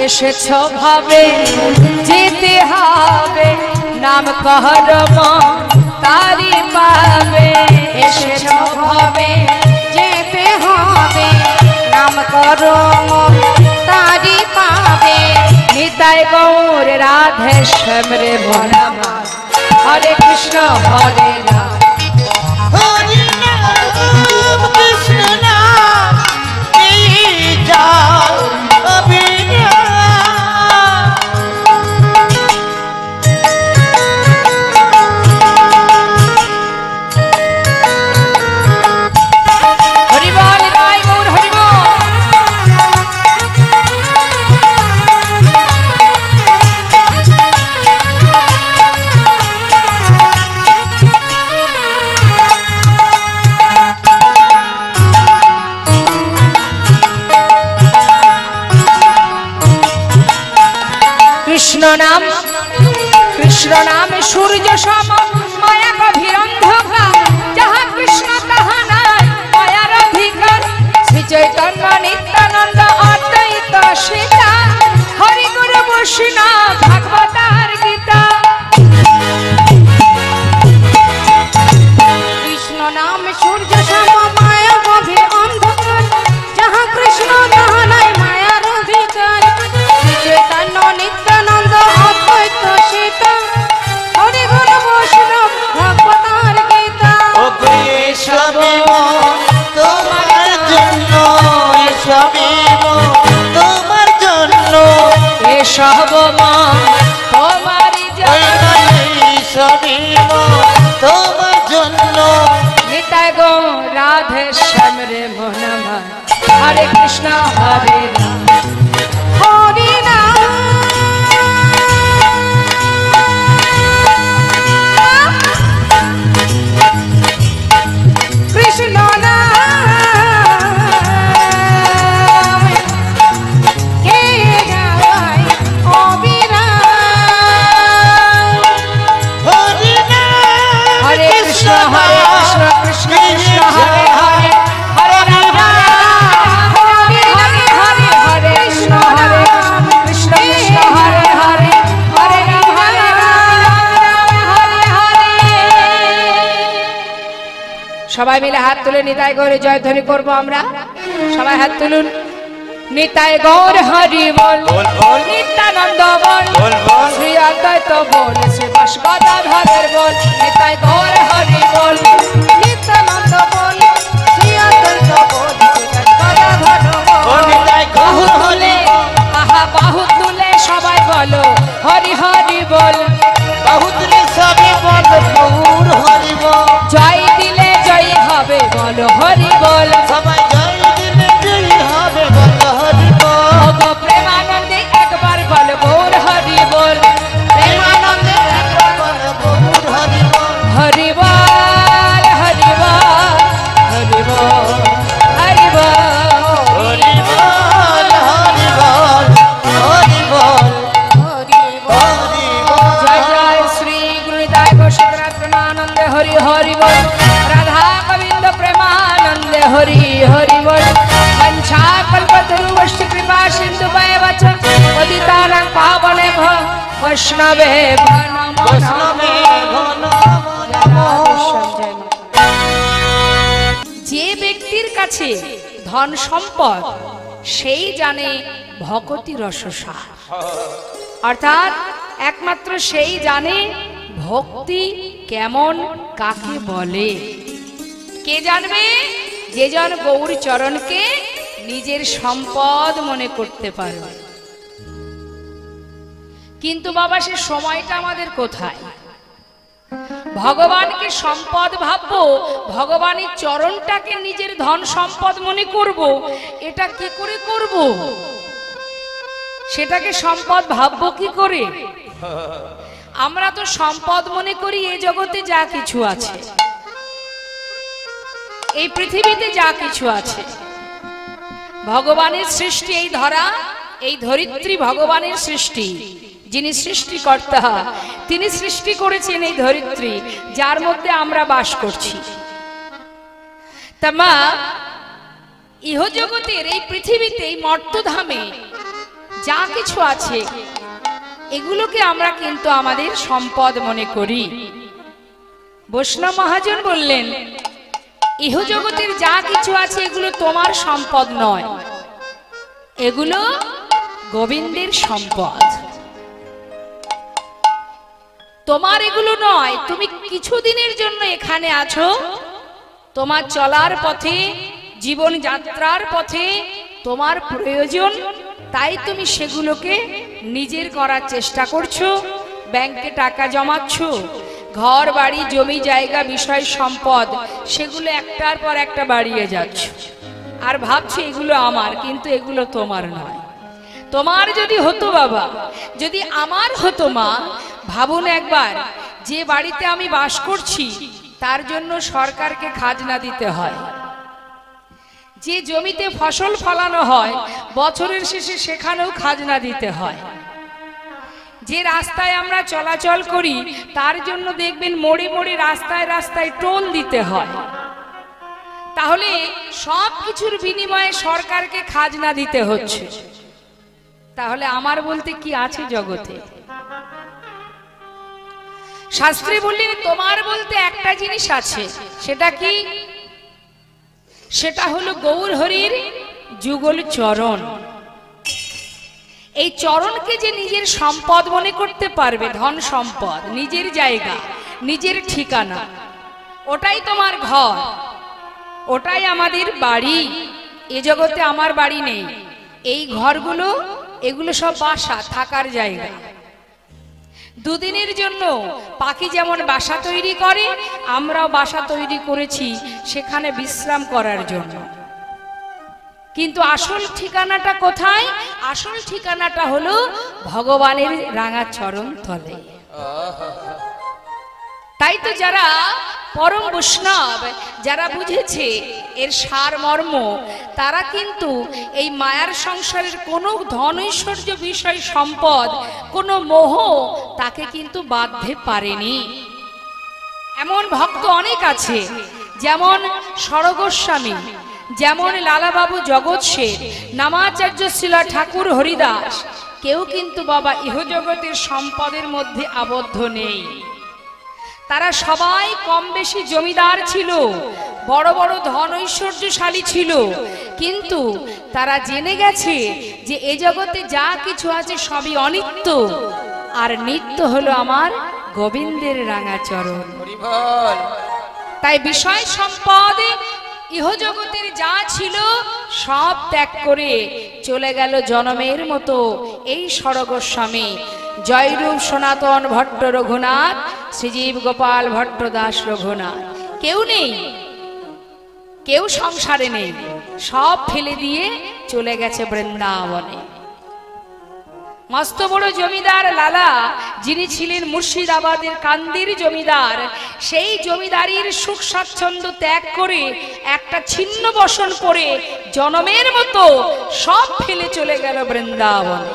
এসেছো ভাবে যেতে হবে নাম কর্ম তারি পাবে। এসেছো ভাবে যেতে হবে নাম কর্ম তারি পাবে। নিতাই গৌর রাধে শ্যাম রে ভোলা হরে কৃষ্ণ হরে রাম হরি নাম কৃষ্ণ নাম এই যাও কৃষ্ণ নাম সূর্য সম মায়া গভীর অন্ধকার। যাহা কৃষ্ণ তাহা নাই মায়ার অধিকার। শ্রী চৈতন্য নিত্যানন্দ অদ্বৈত সীতা হরি গুরু বৈষ্ণব ভাগবতার গীতা। কৃষ্ণ নাম সূর্য সম মায়া গভীর অন্ধকার। যাহা কৃষ্ণ তাহা নাই মায়ার অধিকার। শ্রী চৈতন্য নিত্যানন্দ অদ্বৈত সীতা হরি গুরু বৈষ্ণব ভাগবতার গীতা। ও সবে তোমার জন্য সবে তোমার জন্য এসব মা তোমারই সবে তোমার জন্য। নিতাই গৌর রাধে শ্যাম রে মন হরে কৃষ্ণ হরে রাম হরে রাম কৃষ্ণ নাম কে গায় অবিরাম। হরি নাম হরে কৃষ্ণ হরে কৃষ্ণ কৃষ্ণ কৃষ্ণ হরে হরে হরে রাম হরে হরে হরে হরে কৃষ্ণ হরে কৃষ্ণ কৃষ্ণ হরে হরে হরে রাম হরে হরে হরে। সবাই মিলে হাত তুলে নিতাই গৌরে জয়ধ্বনি করব আমরা। সবাই হাত তুলুন। নিতাই গৌর হরি বল নিত্যানন্দ বল শ্রী অদ্বৈত বল শ্রী গদাধর বল। নিতাই গৌর হরি বল নিত্যানন্দ বল শ্রী অদ্বৈত বল শ্রী গদাধর বল। বাহু তুলে আহা বাহু তুলে সবাই বলো হরি হরি বল। বাহু তুলে সবে বল গৌর হরি বল। জয় দিলে জয় হবে বলো হরি বল। সবাই জয় দিলে জয় হবে বল হরি বল। প্রেমানন্দে একবার বল গৌর হরি বল। প্রেমানন্দে একবার বল গৌর হরি বল। হরি বল হরি বল হরি বল হরি বল হরি বল হরি বল হরি বল হরি বল। হরি বল। জয় জয় শ্রী গুরুদায় গোস্বামী প্রেমানন্দে হরি হরি বল। রাধা গোবিন্দ প্রেমানন্দে হরি হরি বল। पंचा कल्पतरुश्च कृपा सिंधु वच पतितानां पावनेभ्यो वैष्णवेभ्यो नमो नमः। যে ব্যক্তির কাছে ধন সম্পদ সেই জানে ভক্তি রসসার। অর্থাৎ একমাত্র সেই জানে ভক্তি কেমন কাকে বলে। কে জানবে? যে জন গৌর চরণকে নিজের সম্পদ মনে করতে পারবে। কিন্তু বাবা সে সময়টা আমাদের কোথায়? ভগবানকে সম্পদ ভাববো, ভগবানের চরণটাকে নিজের ধন সম্পদ মনে করব, এটা কি করে করব? সেটাকে সম্পদ ভাববো কি করে? আমরা তো সম্পদ মনে করি এই জগতে যা কিছু আছে, এই পৃথিবীতে যা কিছু আছে, ভগবানের সৃষ্টি এই ধরা, এই ধরিত্রী ভগবানের সৃষ্টি, যিনি সৃষ্টিকর্তা তিনি সৃষ্টি করেছেন এই ধরিত্রী, যার মধ্যে আমরা বাস করছি। তা মা, ইহজগতের এই পৃথিবীতে, এই মর্তধামে যা কিছু আছে এগুলোকে আমরা কিন্তু আমাদের সম্পদ মনে করি। বৈষ্ণব মহাজন বললেন, ইহজগতের যা কিছু আছে এগুলো তোমার সম্পদ নয়, এগুলো গোবিন্দের সম্পদ। তোমার এগুলো নয়, তুমি কিছুদিনের জন্য এখানে আছো, তোমার চলার পথে, জীবন যাত্রার পথে তোমার প্রয়োজন, তাই তুমি সেগুলোকে নিজের করার চেষ্টা করছো, ব্যাংকে টাকা জমাচ্ছ, ঘর বাড়ি জমি জায়গা বিষয় সম্পদ সেগুলো একটার পর একটা বাড়িয়ে যাচ্ছ, আর ভাবছো এগুলো আমার, কিন্তু এগুলো তোমার নয়। তোমার যদি হতো বাবা, যদি আমার হতো মা, ভাবুন একবার, যে বাড়িতে আমি বাস করছি তার জন্য সরকারকে খাজনা দিতে হয়, যে জমিতে ফসল ফলানো হয় বছরের শেষে সেখানেও খাজনা দিতে হয়, যে রাস্তায় আমরা চলাচল করি তার জন্য দেখবেন মোড়ে মোড়ে রাস্তায় রাস্তায় টোল দিতে হয়। তাহলে সব কিছুর বিনিময়ে সরকারকে খাজনা দিতে হচ্ছে। তাহলে আমার বলতে কি আছে জগতে? শাস্ত্রে বললেন তোমার বলতে একটা জিনিস আছে, সেটা কি? সেটা হলো গৌর হরির যুগল চরণ। এই চরণকে যে নিজের সম্পদ মনে করতে পারবে, ধন সম্পদ, নিজের জায়গা, নিজের ঠিকানা, ওটাই তোমার ঘর, ওটাই আমাদের বাড়ি। এ জগতে আমার বাড়ি নেই, এই ঘরগুলো এগুলো সব বাসা, থাকার জায়গা। দুদিনের জন্য পাখি যেমন বাসা তৈরি করে, আমরাও বাসা তৈরি করেছি সেখানে বিশ্রাম করার জন্য। কিন্তু আসল ঠিকানাটা কোথায়? আসল ঠিকানাটা হলো ভগবানের রাঙা চরণ তলে। তাই তো যারা পরম বৈষ্ণব, যারা বুঝেছে এর সারমর্ম, তারা কিন্তু এই মায়ার সংসারের কোনো ধন ঐশ্বর্য বিষয় সম্পদ, কোনো মোহ তাকে কিন্তু বাঁধতে পারেনি। এমন ভক্ত অনেক আছে, যেমন সরগোস্বামী, যেমন লালাবাবু জগৎ শেঠ, নামাচার্য শিলা ঠাকুর হরিদাস, কেউ কিন্তু বাবা ইহজগতের সম্পদের মধ্যে আবদ্ধ নেই। তারা সবাই কম বেশি জমিদার ছিল, বড় বড় ধন ঐশ্বর্যশালী ছিল, কিন্তু তারা জেনে গেছে যে এ জগতে যা কিছু আছে সবই অনিত্য, আর নিত্য হলো আমার গোবিন্দের রাঙা চরণ। তাই বিষয় সম্পদ ইহজগতের যা ছিল সব ত্যাগ করে চলে গেল জনমের মতো এই সরগোস্বামী জয়রূপ সনাতন ভট্ট রঘুনাথ, শ্রীজীব গোপাল ভট্ট দাস রঘুনাথ। কেউ নেই, কেউ সংসারে নেই, সব ফেলে দিয়ে চলে গেছে বৃন্দাবনে। মস্ত বড় জমিদার লালা, যিনি ছিলেন মুর্শিদাবাদের কান্দির জমিদার, সেই জমিদারির সুখ স্বাচ্ছন্দ্য ত্যাগ করে একটা ছিন্ন বসন করে জনমের মতো সব ফেলে চলে গেল বৃন্দাবনে।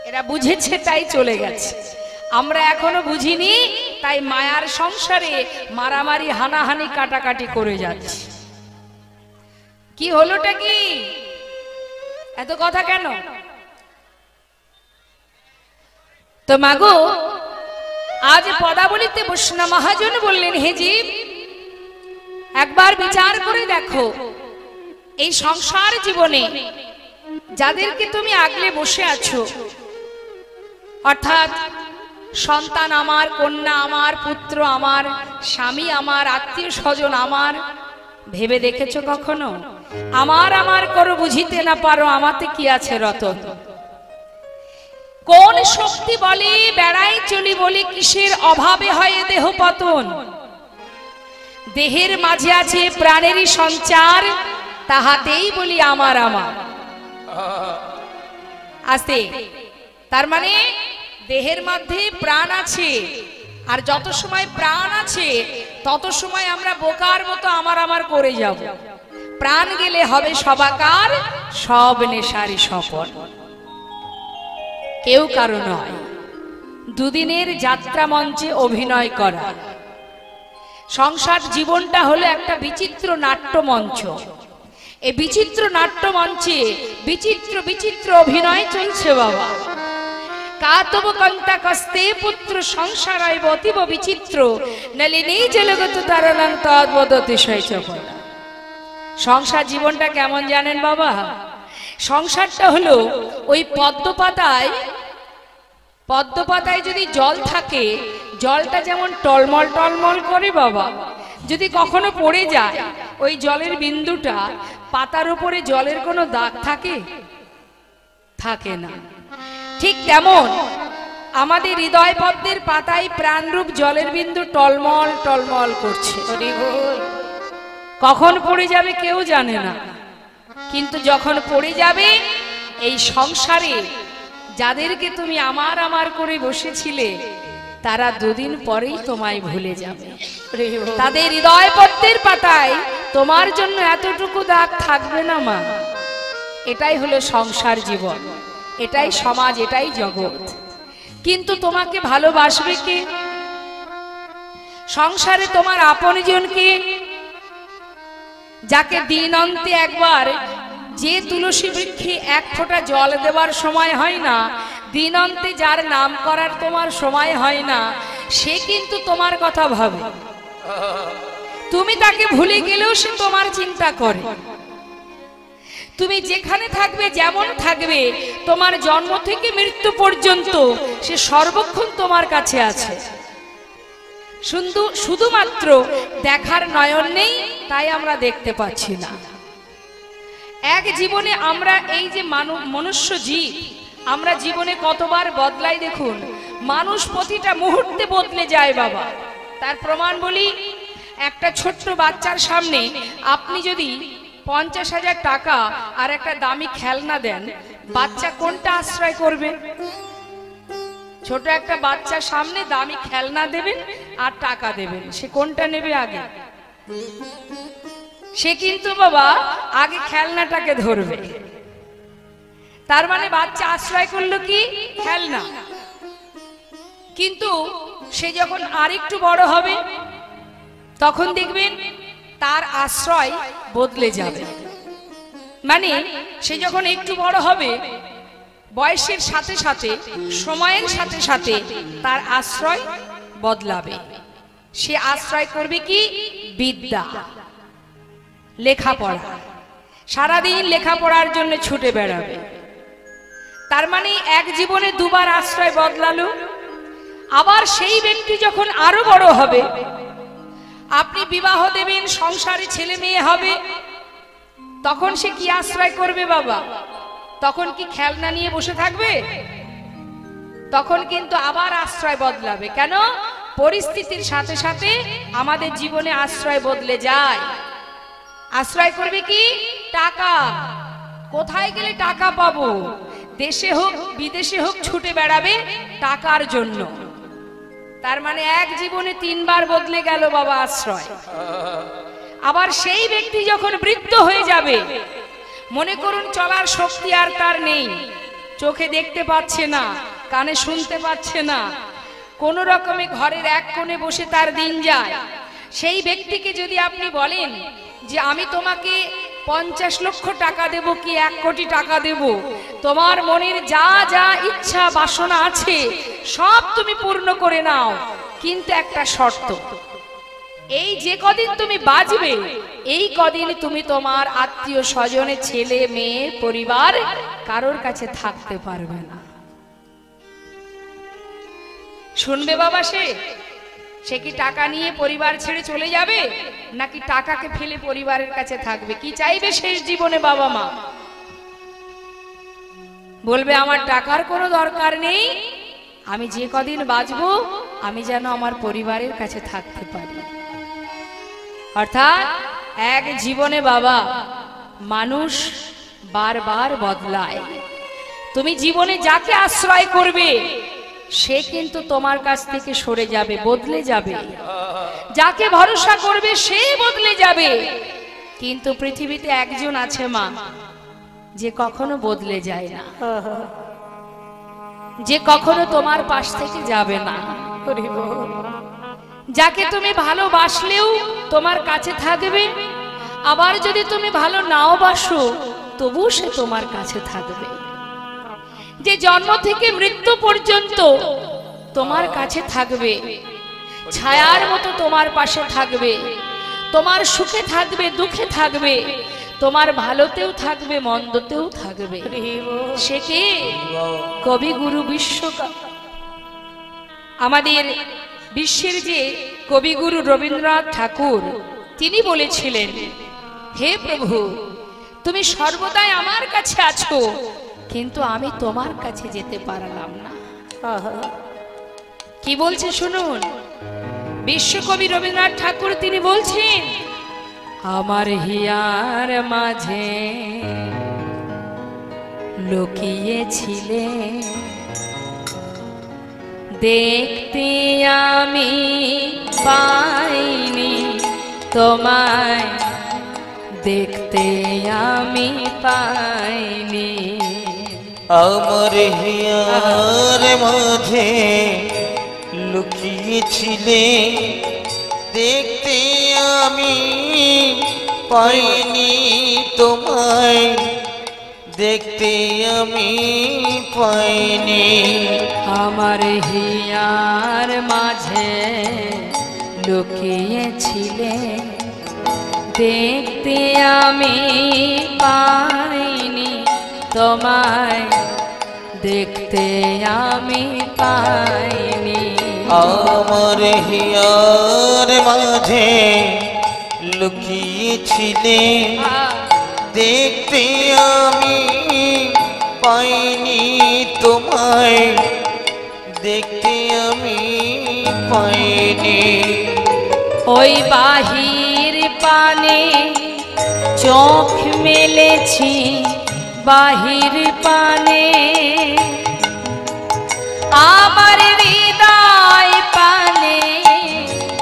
এরা বুঝেছে তাই চলে গেছে, আমরা এখনো বুঝিনি, তাই মায়ার সংসারে মারামারি হানাহানি কাটাকাটি করে যাচ্ছে। কি হলোটা কি? এত কথা কেন? তো মাগো, আজ পদাবলিতে বৈষ্ণব মহাজন বললেন, হে জীব, একবার বিচার করে দেখো, এই সংসার জীবনে যাদেরকে তুমি আগলে বসে আছো, অর্থাৎ সন্তান আমার, কন্যা আমার, পুত্র আমার, স্বামী আমার, আত্মীয় স্বজন আমার, ভেবে দেখেছো কখনো? আমার আমার করো বুঝিতে না পারো, আমাতে কি আছে রতন? কোন শক্তি বলে বেড়াই চলি বলে, কিসের অভাবে হয় দেহ পতন? দেহের মাঝে আছে প্রাণেরই সঞ্চার, তাহাতেই বলি আমার আমার। আস্তে, তার মানে দেহের মধ্যে প্রাণ আছে, আর যত সময় প্রাণ আছে তত সময় আমরা বোকার মতো আমার আমার করে যাব। প্রাণ গেলে হবে সবাকার, সব নেশারি স্বপন। কেউ কারো নয়, দুদিনের যাত্রা মঞ্চে অভিনয় করা। সংসার জীবনটা হলো একটা বিচিত্র নাট্য মঞ্চ। এই বিচিত্র নাট্য মঞ্চে বিচিত্র বিচিত্র অভিনয় চলছে বাবা। কাতব কন্তা কস্তে পুত্র সংসারায় অতীব বিচিত্র নলিনী জলগত তারানন্ত অদ্ভুততিশয় চপল। সংসার জীবনটা কেমন জানেন বাবা? সংসারটা হলো ওই পদ্মপাতায় যদি জল থাকে, জলটা যেমন টলমল টলমল করে বাবা, যদি কখনো পড়ে যায় ওই জলের বিন্দুটা, পাতার উপরে জলের কোনো দাগ থাকে? থাকে না। ঠিক তেমন আমাদের হৃদয় পদ্মের পাতায় প্রাণরূপ জলের বিন্দু টলমল টলমল করছে। কখন পড়ে যাবে কেউ জানে না, কিন্তু যখন পড়ে যাবে এই সংসারে যাদেরকে তুমি আমার আমার করে বসেছিলে, তারা দুদিন পরেই তোমায় ভুলে যাবে। তাদের হৃদয় পদ্মের পাতায় তোমার জন্য এতটুকু দাগ থাকবে না মা। এটাই হলো সংসার জীবন, এটাই সমাজ, এটাই জগৎ। কিন্তু তোমাকে ভালোবাসবে কে? সংসারে তোমার আপনজন কে? যাকে দিন অন্তে একবার, যে তুলসী বৃক্ষে এক ফোঁটা জল দেওয়ার সময় হয় না, দিন অন্তে যার নাম করার তোমার সময় হয় না, সে কিন্তু তোমার কথা ভাবে। তুমি তাকে ভুলে গেলেও সে তোমার চিন্তা করে। তুমি যেখানে থাকবে, যেমন থাকবে, তোমার জন্ম থেকে মৃত্যু পর্যন্ত সে সর্বক্ষণ তোমার কাছে আছে। শুধুমাত্র দেখার নয়ন নেই, তাই আমরা দেখতে পাচ্ছি না। এক জীবনে আমরা এই যে মনুষ্য জীব, আমরা জীবনে কতবার বদলাই দেখুন। মানুষ প্রতিটা মুহূর্তে বদলে যায় বাবা। তার প্রমাণ বলি, একটা ছোট্ট বাচ্চার সামনে আপনি যদি 50,000 টাকা আর একটা দামি খেলনা দেন, বাচ্চা কোনটা আশ্রয় করবে? ছোট একটা বাচ্চার সামনে দামি খেলনা দেবেন আর টাকা দেবেন, সে কোনটা নেবে আগে? সে কিন্তু বাবা আগে খেলনাটাকে ধরবে। তার মানে বাচ্চা আশ্রয় করলো কি? খেলনা। কিন্তু সে যখন আরেকটু বড় হবে, তখন দেখবেন তার আশ্রয় বদলে যাবে। মানে সে যখন একটু বড় হবে, বয়সের সাথে সাথে, সময়ের সাথে সাথে তার আশ্রয় বদলাবে। সে আশ্রয় করবে কি? বিদ্যা, লেখাপড়া। সারাদিন লেখাপড়ার জন্য ছুটে বেড়াবে। তার মানে এক জীবনে দুবার আশ্রয় বদলালো। আবার সেই ব্যক্তি যখন আরো বড় হবে, আপনি বিবাহ দেবেন, সংসারে ছেলে মেয়ে হবে, তখন সে কি আশ্রয় করবে বাবা? তখন কি খেলনা নিয়ে বসে থাকবে? তখন কিন্তু আবার আশ্রয় বদলাবে। কেন? পরিস্থিতির সাথে সাথে আমাদের জীবনে আশ্রয় বদলে যায়। আশ্রয় করবে কি? টাকা। কোথায় গেলে টাকা পাবো? দেশে হোক বিদেশে হোক ছুটে বেড়াবে টাকার জন্য। তার মানে এক জীবনে 3 বার বদলে গেল বাবা আশ্রয়। আবার সেই ব্যক্তি যখন বৃদ্ধ হয়ে যাবে, মনে করুন চলার শক্তি আর তার নেই, চোখে দেখতে পাচ্ছে না, কানে শুনতে পাচ্ছে না, কোন রকমে ঘরের এক কোণে বসে তার দিন যায়। সেই ব্যক্তিকে যদি আপনি বলেন যে আমি তোমাকে 50 লক্ষ টাকা দেব কি 1 কোটি টাকা দেব, তোমার মনের যা যা ইচ্ছা বাসনা আছে সব তুমি পূর্ণ করে নাও, কিন্তু একটা শর্ত, এই যে কদিন তুমি বাঁচবে এই কদিন তুমি তোমার আত্মীয় স্বজনের ছেলে মেয়ে পরিবার কারোর কাছে থাকতে পারবে না। শুনবে বাবা? সে কি টাকা নিয়ে পরিবার ছেড়ে চলে যাবে, নাকি টাকাকে ফেলে পরিবারের কাছে থাকবে? কি চাইবে শেষ জীবনে বাবা মা? বলবে আমার টাকার কোনো দরকার নেই, আমি যে কদিন বাঁচবো আমি যেন আমার পরিবারের কাছে থাকতে পারি। অর্থাৎ এক জীবনে বাবা মানুষ বারবার বদলায়। তুমি জীবনে যাকে আশ্রয় করবে সে কিন্তু তোমার কাছ থেকে সরে যাবে, বদলে যাবে। যাকে ভরসা করবে সে বদলে যাবে। কিন্তু পৃথিবীতে একজন আছে মা, যে কখনো বদলে যায় না, যে কখনো তোমার পাশ থেকে যাবে না, যাকে তুমি ভালোবাসলেও তোমার কাছে থাকবে, আবার যদি তুমি ভালো নাও বাসো তবু সে তোমার কাছে থাকবে, যে জন্ম থেকে মৃত্যু পর্যন্ত তোমার কাছে থাকবে, ছায়ার মতো তোমার পাশে থাকবে, তোমার সুখে থাকবে, দুঃখে থাকবে, তোমার ভালোতেও থাকবে, মন্দতেও থাকবে। সে কে? কবিগুরু বিশ্বকাপ। আমাদের বিশ্বের যে কবিগুরু রবীন্দ্রনাথ ঠাকুর, তিনি বলেছিলেন, হে প্রভু, তুমি সর্বদাই আমার কাছে আছো, কিন্তু আমি তোমার কাছে যেতে পারলাম না। কি বলছে শুনুন, বিশ্বকবি রবীন্দ্রনাথ ঠাকুর তিনি বলছেন, আমার হিয়ার মাঝে লুকিয়েছিলে, দেখতে আমি পাইনি তোমায়, দেখতে আমি পাইনি। আমার হিয়ার মাঝে লুকিয়েছিলে, দেখতে আমি পাইনি তোমায়, দেখতে আমি পাইনি। আমার হিয়ার মাঝে লুকিয়েছিলে, দেখতে আমি পাইনি তোমায়, দেখতে আমি পাইনি। আমার হিয়ার মাঝে লুকিয়েছিলে, দেখতে আমি পাইনি তোমায়, দেখতে আমি পাইনি। ওই বাহির পানে চোখ মেলেছি, বাহির পানে আমার হৃদয় পানে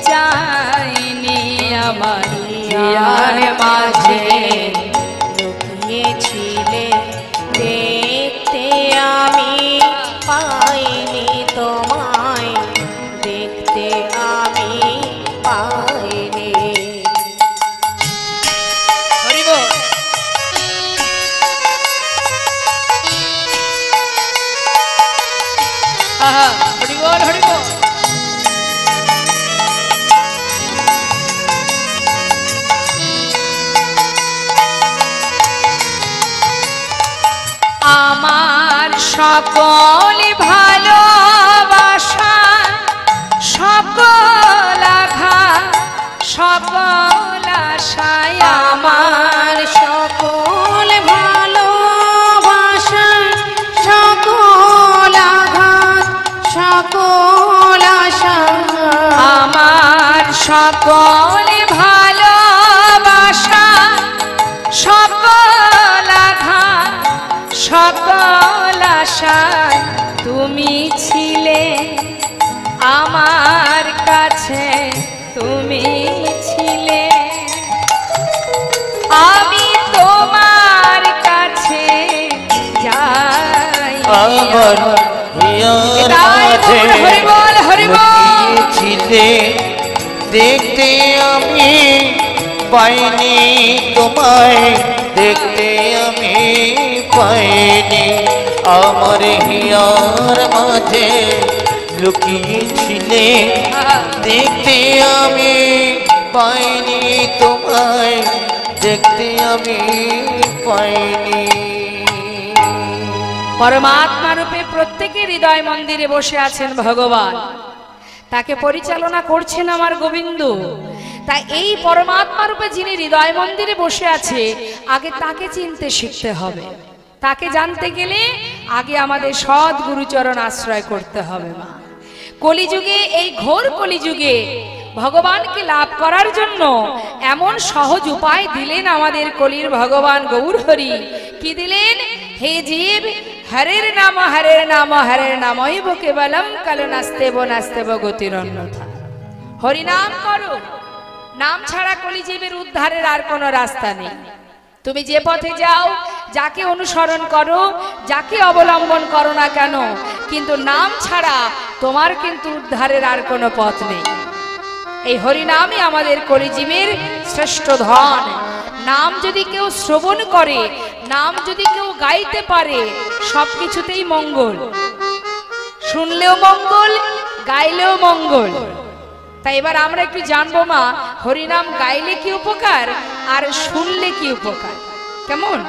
চাইনি। আমার হিয়ার মাঝে লুকিয়েছিলে, দেখতে আমি পাইনি তোমায়, দেখতে আমি পাইনি। হরিবল হরিবল। আমার সকল ভালোবাসা, সকল আঘাত, সকল আশায়, আমার সকল ভালোবাসা, সকল আঘাত, সকল আশা, আমার সকল ভালোবাসা, সকল আঘাত, সকল আশায় তুমি ছিলে আমার কাছে, তুমি ছিলে, আমি তোমার কাছে যাই। আমার হিয়ার মাঝে হরিবল হরিবল। লুকিয়েছিলে, দেখতে আমি পাইনি তোমায়, দেখতে আমি পাইনি। আমার হিয়ার মাঝে লুকিয়েছিলে, দেখতে আমি পাইনি তোমায়, দেখতে আমি পাইনি। পরমাত্মা রূপে প্রত্যেকের হৃদয় মন্দিরে বসে আছেন ভগবান, তাকে পরিচালনা করছেন আমার গোবিন্দ। তাই এই পরমাত্মা রূপে যিনি হৃদয় মন্দিরে বসে আছে, আগে তাকে চিনতে শিখতে হবে। তাকে জানতে গেলে আগে আমাদের সৎ গুরুচরণ আশ্রয় করতে হবে মা। কলিযুগে, এই ঘোর কলিযুগে ভগবানকে লাভ করার জন্য এমন সহজ উপায় দিলেন আমাদের কলির ভগবান গৌর হরি। কি দিলেন? হে জীব, হরের নাম হরের নাম হরের নামই কেবলম, কাল নাস্তেব নাস্তেব গতির অন্যথা। হরিনাম করো, নাম ছাড়া কলিজীবের উদ্ধারের আর কোনো রাস্তা নেই। তুমি যে পথে যাও, যাকে অনুসরণ করো, যাকে অবলম্বন করো না কেন, কিন্তু নাম ছাড়া তোমার কিন্তু উদ্ধারের আর কোনো পথ নেই। এই হরিনামই আমাদের কলিজীবের শ্রেষ্ঠ ধন। নাম যদি কেউ শ্রবণ করে, নাম যদি কেউ গাইতে পারে, সবকিছুতেই মঙ্গল। শুনলেও মঙ্গল, গাইলেও মঙ্গল। তাই এবার আমরা একটু জানবো মা, হরিনাম গাইলে কি উপকার আর শুনলে কি উপকার, কেমন?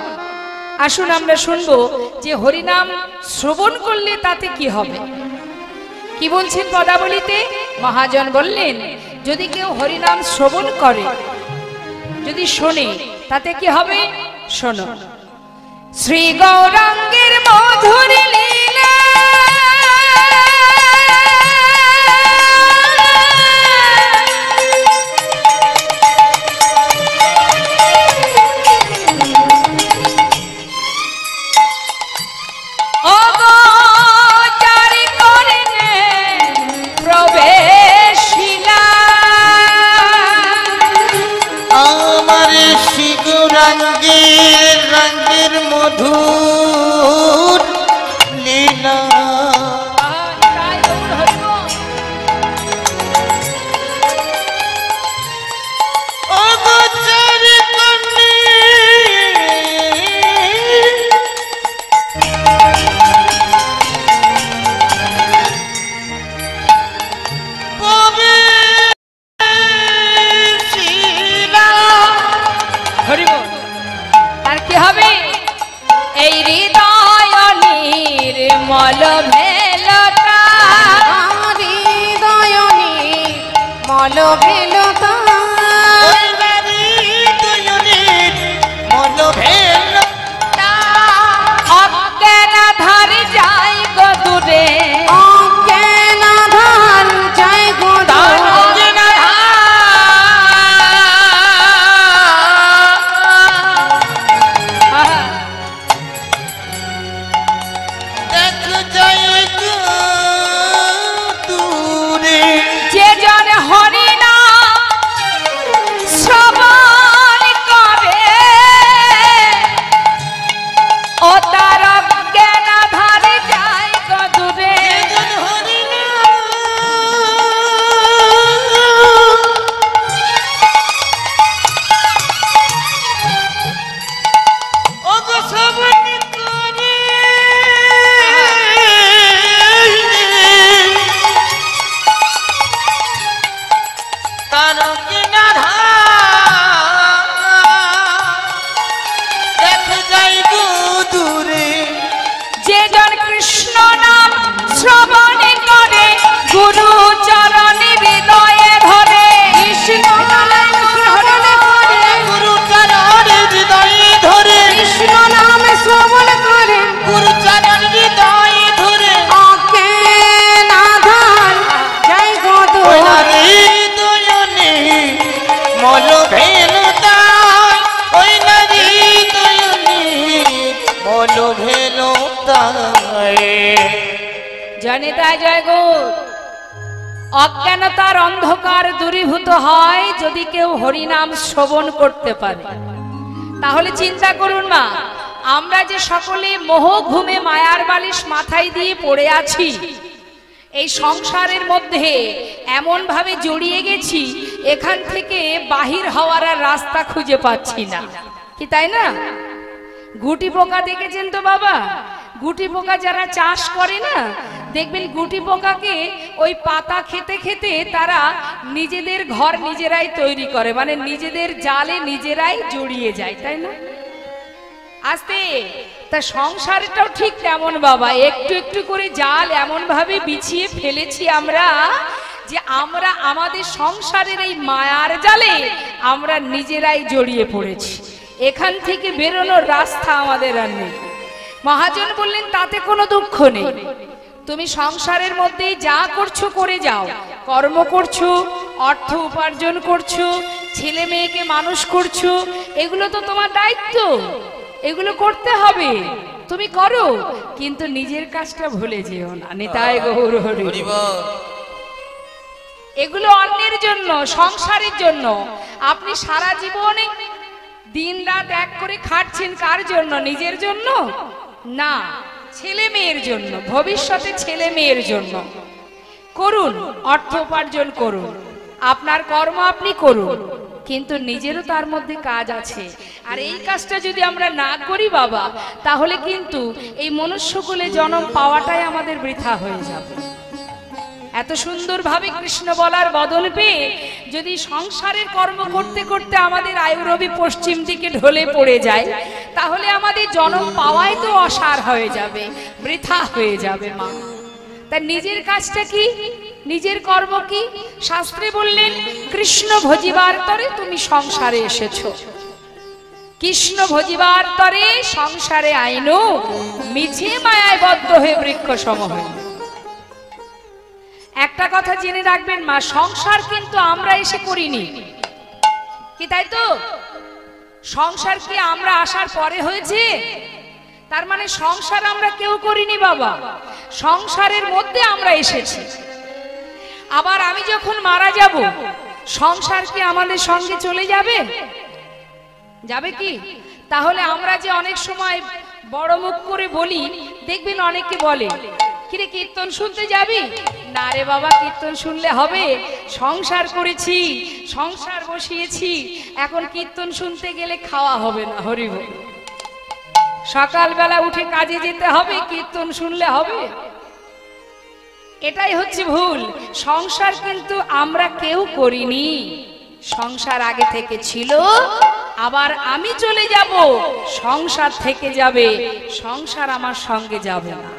আসুন আমরা শুনবো যে হরিনাম শ্রবণ করলে তাতে কি হবে। কি বলছেন পদাবলিতে? মহাজন বললেন, যদি কেউ হরিনাম শ্রবণ করে, যদি শোনে, তাতে কি হবে? শোনো। শ্রী গৌরাঙ্গের মধুর লীলা রঙের মধুর লীলা অজ্ঞানতার অন্ধকার দূরীভূত হয় যদি কেউ হরিনাম শ্রবণ করতে পারে। তাহলে চিন্তা করুন মা, আমরা যে সকলে মোহ ঘুমে মায়ার বালিশ মাথায় দিয়ে পড়ে আছি, এই সংসারের মধ্যে এমন ভাবে জড়িয়ে গেছি, এখান থেকে বাহির হওয়ার আর রাস্তা খুঁজে পাচ্ছি না, কি তাই না? গুটি পোকা দেখেছেন তো বাবা? গুটি পোকা যারা চাষ করে না, দেখবেন গুটি পোকাকে ওই পাতা খেতে খেতে তারা নিজেদের ঘর নিজেরাই তৈরি করে, মানে নিজেদের জালে নিজেরাই জড়িয়ে যায়, তাই না? আস্তে তা সংসারটাও ঠিক তেমন বাবা, একটু একটু করে জাল এমন ভাবে বিছিয়ে ফেলেছি আমরা যে আমরা আমাদের সংসারের এই মায়ার জালে আমরা নিজেরাই জড়িয়ে পড়েছি। এখান থেকে বেরোনোর রাস্তা আমাদের আর নেই। মহাজন বললেন, তাতে কোনো দুঃখ নেই, তুমি সংসারের মধ্যে যা করছো করে যাও, কর্ম করছো, অর্থ উপার্জন করছো, ছেলে মেয়েকে মানুষ করছো, এগুলো তো তোমার দায়িত্ব, এগুলো করতে হবে, তুমি করো, কিন্তু নিজের কাজটা ভুলে যেও না। নিতাই গৌর হরি। এগুলো অন্যের জন্য, সংসারের জন্য। আপনি সারা জীবনে দিন রাত এক করে খাটছেন কার জন্য? নিজের জন্য না, ছেলে মেয়ের জন্য, ভবিষ্যতে ছেলে মেয়ের জন্য। করুন, অর্থ উপার্জন করুন, আপনার কর্ম আপনি করুন, কিন্তু নিজেরও তার মধ্যে কাজ আছে। আর এই কাজটা যদি আমরা না করি বাবা, তাহলে কিন্তু এই মনুষ্যকুলে জন্ম পাওয়াটাই আমাদের বৃথা হয়ে যাবে। এত সুন্দরভাবে কৃষ্ণ বলার বদল পেয়ে যদি সংসারের কর্ম করতে করতে আমাদের আয়ুরবি পশ্চিম দিকে ঢলে পড়ে যায়, তাহলে আমাদের জন্ম পাওয়াই তো অসার হয়ে যাবে, বৃথা হয়ে যাবে মা। তাই নিজের কাজটা কি, নিজের কর্ম কি? শাস্ত্রে বললেন কৃষ্ণ ভজিবার তরে তুমি সংসারে এসেছো, কৃষ্ণ ভজিবার তরে সংসারে আইনো, মিছে মায়ায় বদ্ধ হয়ে বৃক্ষ সম হইল। একটা কথা জেনে রাখবেন মা, সংসার কিন্তু আমরা এসে করিনি, কি তাই তো? সংসার কি আমরা আসার পরে হয়েছে? তার মানে সংসার আমরা কেউ করিনি বাবা, সংসারের মধ্যে আমরা এসেছি। আবার আমি যখন মারা যাব, সংসার কি আমাদের সঙ্গে চলে যাবে? যাবে কি? তাহলে আমরা যে অনেক সময় বড় মুখ করে বলি, দেখবেন অনেকে বলে কিরে কীর্তন শুনতে যাবি? না রে বাবা, কীর্তন শুনলে হবে? সংসার করেছি, সংসার বসিয়েছি, এখন কীর্তন শুনতে গেলে খাওয়া হবে না। হরি বল। সকালবেলা উঠে কাজে যেতে হবে, কীর্তন শুনলে হবে? এটাই হচ্ছে ভুল। সংসার কিন্তু আমরা কেউ করিনি, সংসার আগে থেকে ছিল, আবার আমি চলে যাব, সংসার থেকে যাবে, সংসার আমার সঙ্গে যাবে না।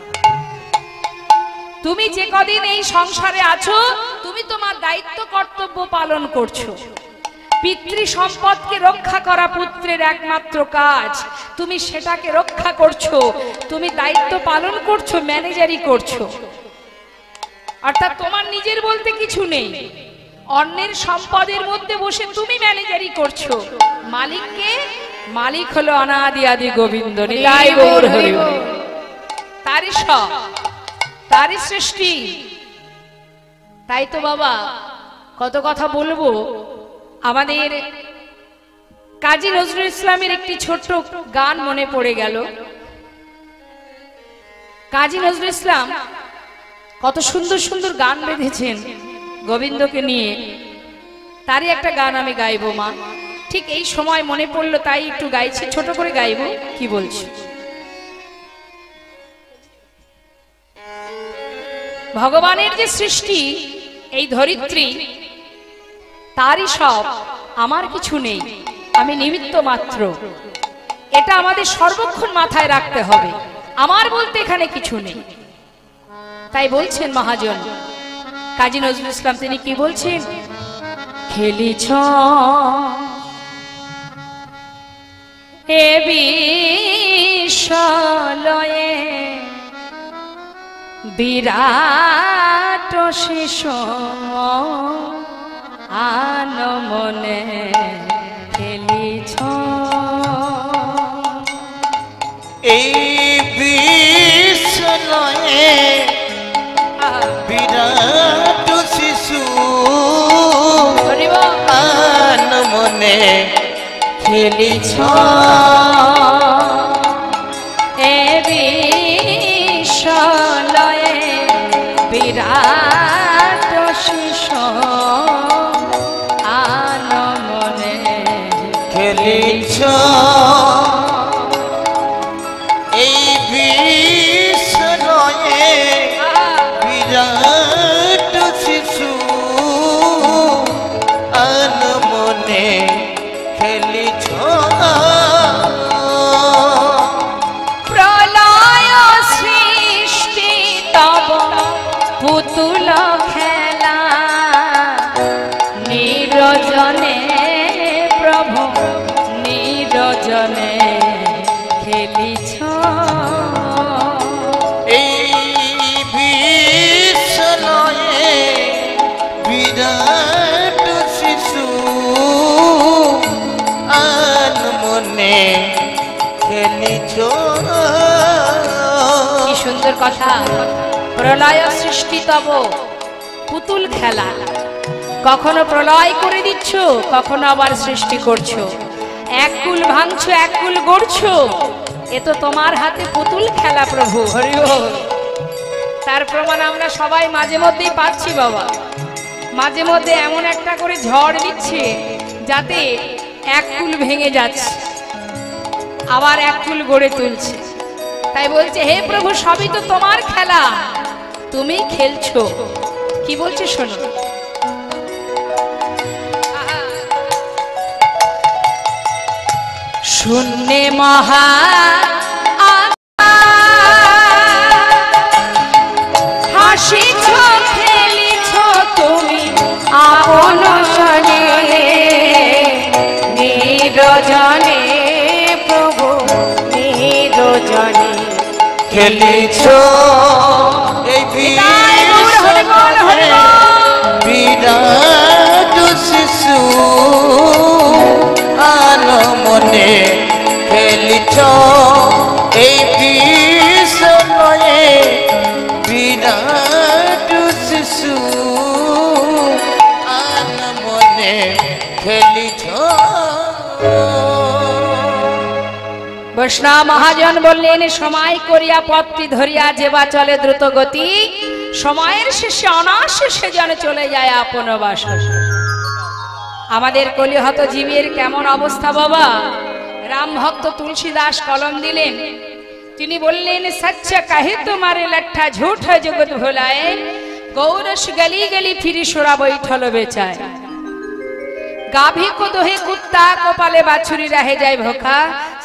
তুমি যে কদিন এই সংসারে আছো, তুমি তোমার দায়িত্ব কর্তব্য পালন করছো। পিতৃ সম্পদকে রক্ষা করা পুত্রের একমাত্র কাজ, তুমি সেটাকে রক্ষা করছো, তুমি দায়িত্ব পালন করছো, ম্যানেজারি করছো। অর্থাৎ তোমার নিজের বলতে কিছু নেই, অন্যের সম্পদের মধ্যে বসে তুমি ম্যানেজারি করছো। মালিককে, মালিক হলো অনাদি আদি গোবিন্দ, নিতাই গৌর হরি বল। তারই সব, তারই সৃষ্টি। তাই তো বাবা কত কথা বলবো। আমাদের কাজী নজরুল ইসলামের একটি ছোট্ট গান মনে পড়ে গেল। কাজী নজরুল ইসলাম কত সুন্দর সুন্দর গান বেঁধেছেন গোবিন্দকে নিয়ে, তারই একটা গান আমি গাইবো মা। ঠিক এই সময় মনে পড়লো, তাই একটু গাইছি, ছোট করে গাইবো। কি বলছি? ভগবানের যে সৃষ্টি, এই ধরিত্রী তারই সব, আমার কিছু নেই, আমি নিমিত্ত মাত্র। এটা আমাদের সর্বক্ষণ মাথায় রাখতে হবে। আমার বলতে এখানে কিছু নেই। তাই বলছেন মহাজন কাজী নজরুল ইসলাম, তিনি কি বলছেন? খেলিছ এ বিশ্বলয়ে বিরাট শিশু আনমনে খেলিছ, এই বিশ্বলয়ে বিরাট শিশু আনমনে খেলিছ, এ বিশ্বলয়ে বিরাট শিশু আনমনে খেলিছ, এই বিশ্বলয়ে বিরাট শিশু আনমনে খেলিছ, প্রলয় সৃষ্টি তব পুতুল খেলা, নিরজনে প্রভু নিরজনে খেলিছ, এই বিশ্বলয়ে বিরাট শিশু আনমনে খেলিছ। কি সুন্দর কথা! প্রলয় সৃষ্টি তব পুতুল খেলা, কখনো প্রলয় করে দিচ্ছ, কখনো আবার সৃষ্টি করছো, এক কুল ভাঙছো, এক কুল গড়ছো। এ তো তোমার হাতে পুতুল খেলা প্রভু। হরি বল। তার প্রমাণ আমরা সবাই মাঝে মধ্যেই পাচ্ছি বাবা। মাঝে মধ্যে এমন একটা করে ঝড় দিচ্ছে যাতে এক কুল ভেঙে যাচ্ছে, আবার এক কুল গড়ে তুলছে। তাই বলছে হে প্রভু সবই তো তোমার খেলা, তুমি খেলছো। কি বলছে শোনো। শূন্যে মহা হাসিছ খেলিছ তুমি অনশনে নিরজনে প্রভু নিরজনে খেলিছ এই বিরাট শিশু আনমনে খেলিছ এই বিষয়ে বিরাট শিশু আনমনে খেলিছ। বৈষ্ণব মহাজন বললেন সময় করিয়া পথটি ধরিয়া যেবা চলে দ্রুত গতি, সময়ের শেষে অনাশেষে যেন চলে যায় আপন বাসা। আমাদের কলিহত জীবের কেমন অবস্থা বাবা। রাম ভক্ত তুলসীদাস কলম দিলেন, তিনি বললেন সচ্চা কাহে তোমারে লট্ঠা ঝুঠ জগৎ ভোলায়, গৌরস গলি গলি ফিরি সোরা বৈঠল বেচায়। गाभी को दोहे कुत्ता कपाले बाछुरी रह जाए भोखा,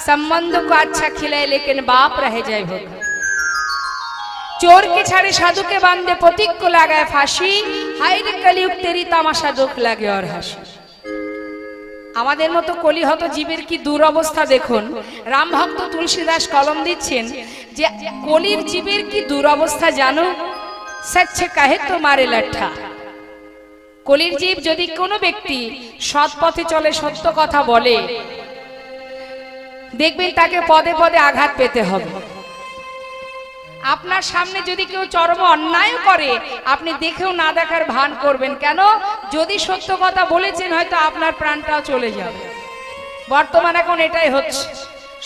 संबंध को अच्छा खिलाए लेकिन बाप रह जाए भोखा। चोर के छाड़े साधु के बांधे पथिक को लगाए फांसी, हाय रे कलियुग तेरी तमाशा दुख लगे और हासि। আমাদের মতো কলিহত জীবের কি দুরবস্থা দেখুন। রাম ভক্ত তুলসীদাস কলম দিচ্ছেন যে কলির জীবের কি দুরবস্থা জানো। সচ্চ কাহে তোমারে লট্ঠা। কলির জীব যদি কোনো ব্যক্তি সৎ পথে চলে, সত্য কথা বলে, দেখবেন তাকে পদে পদে আঘাত পেতে হবে। আপনার সামনে যদি কেউ চরম অন্যায় করে, আপনি দেখেও না দেখার ভান করবেন। কেন? যদি সত্য কথা বলেছেন হয়তো আপনার প্রাণটাও চলে যাবে। বর্তমান এখন এটাই হচ্ছে,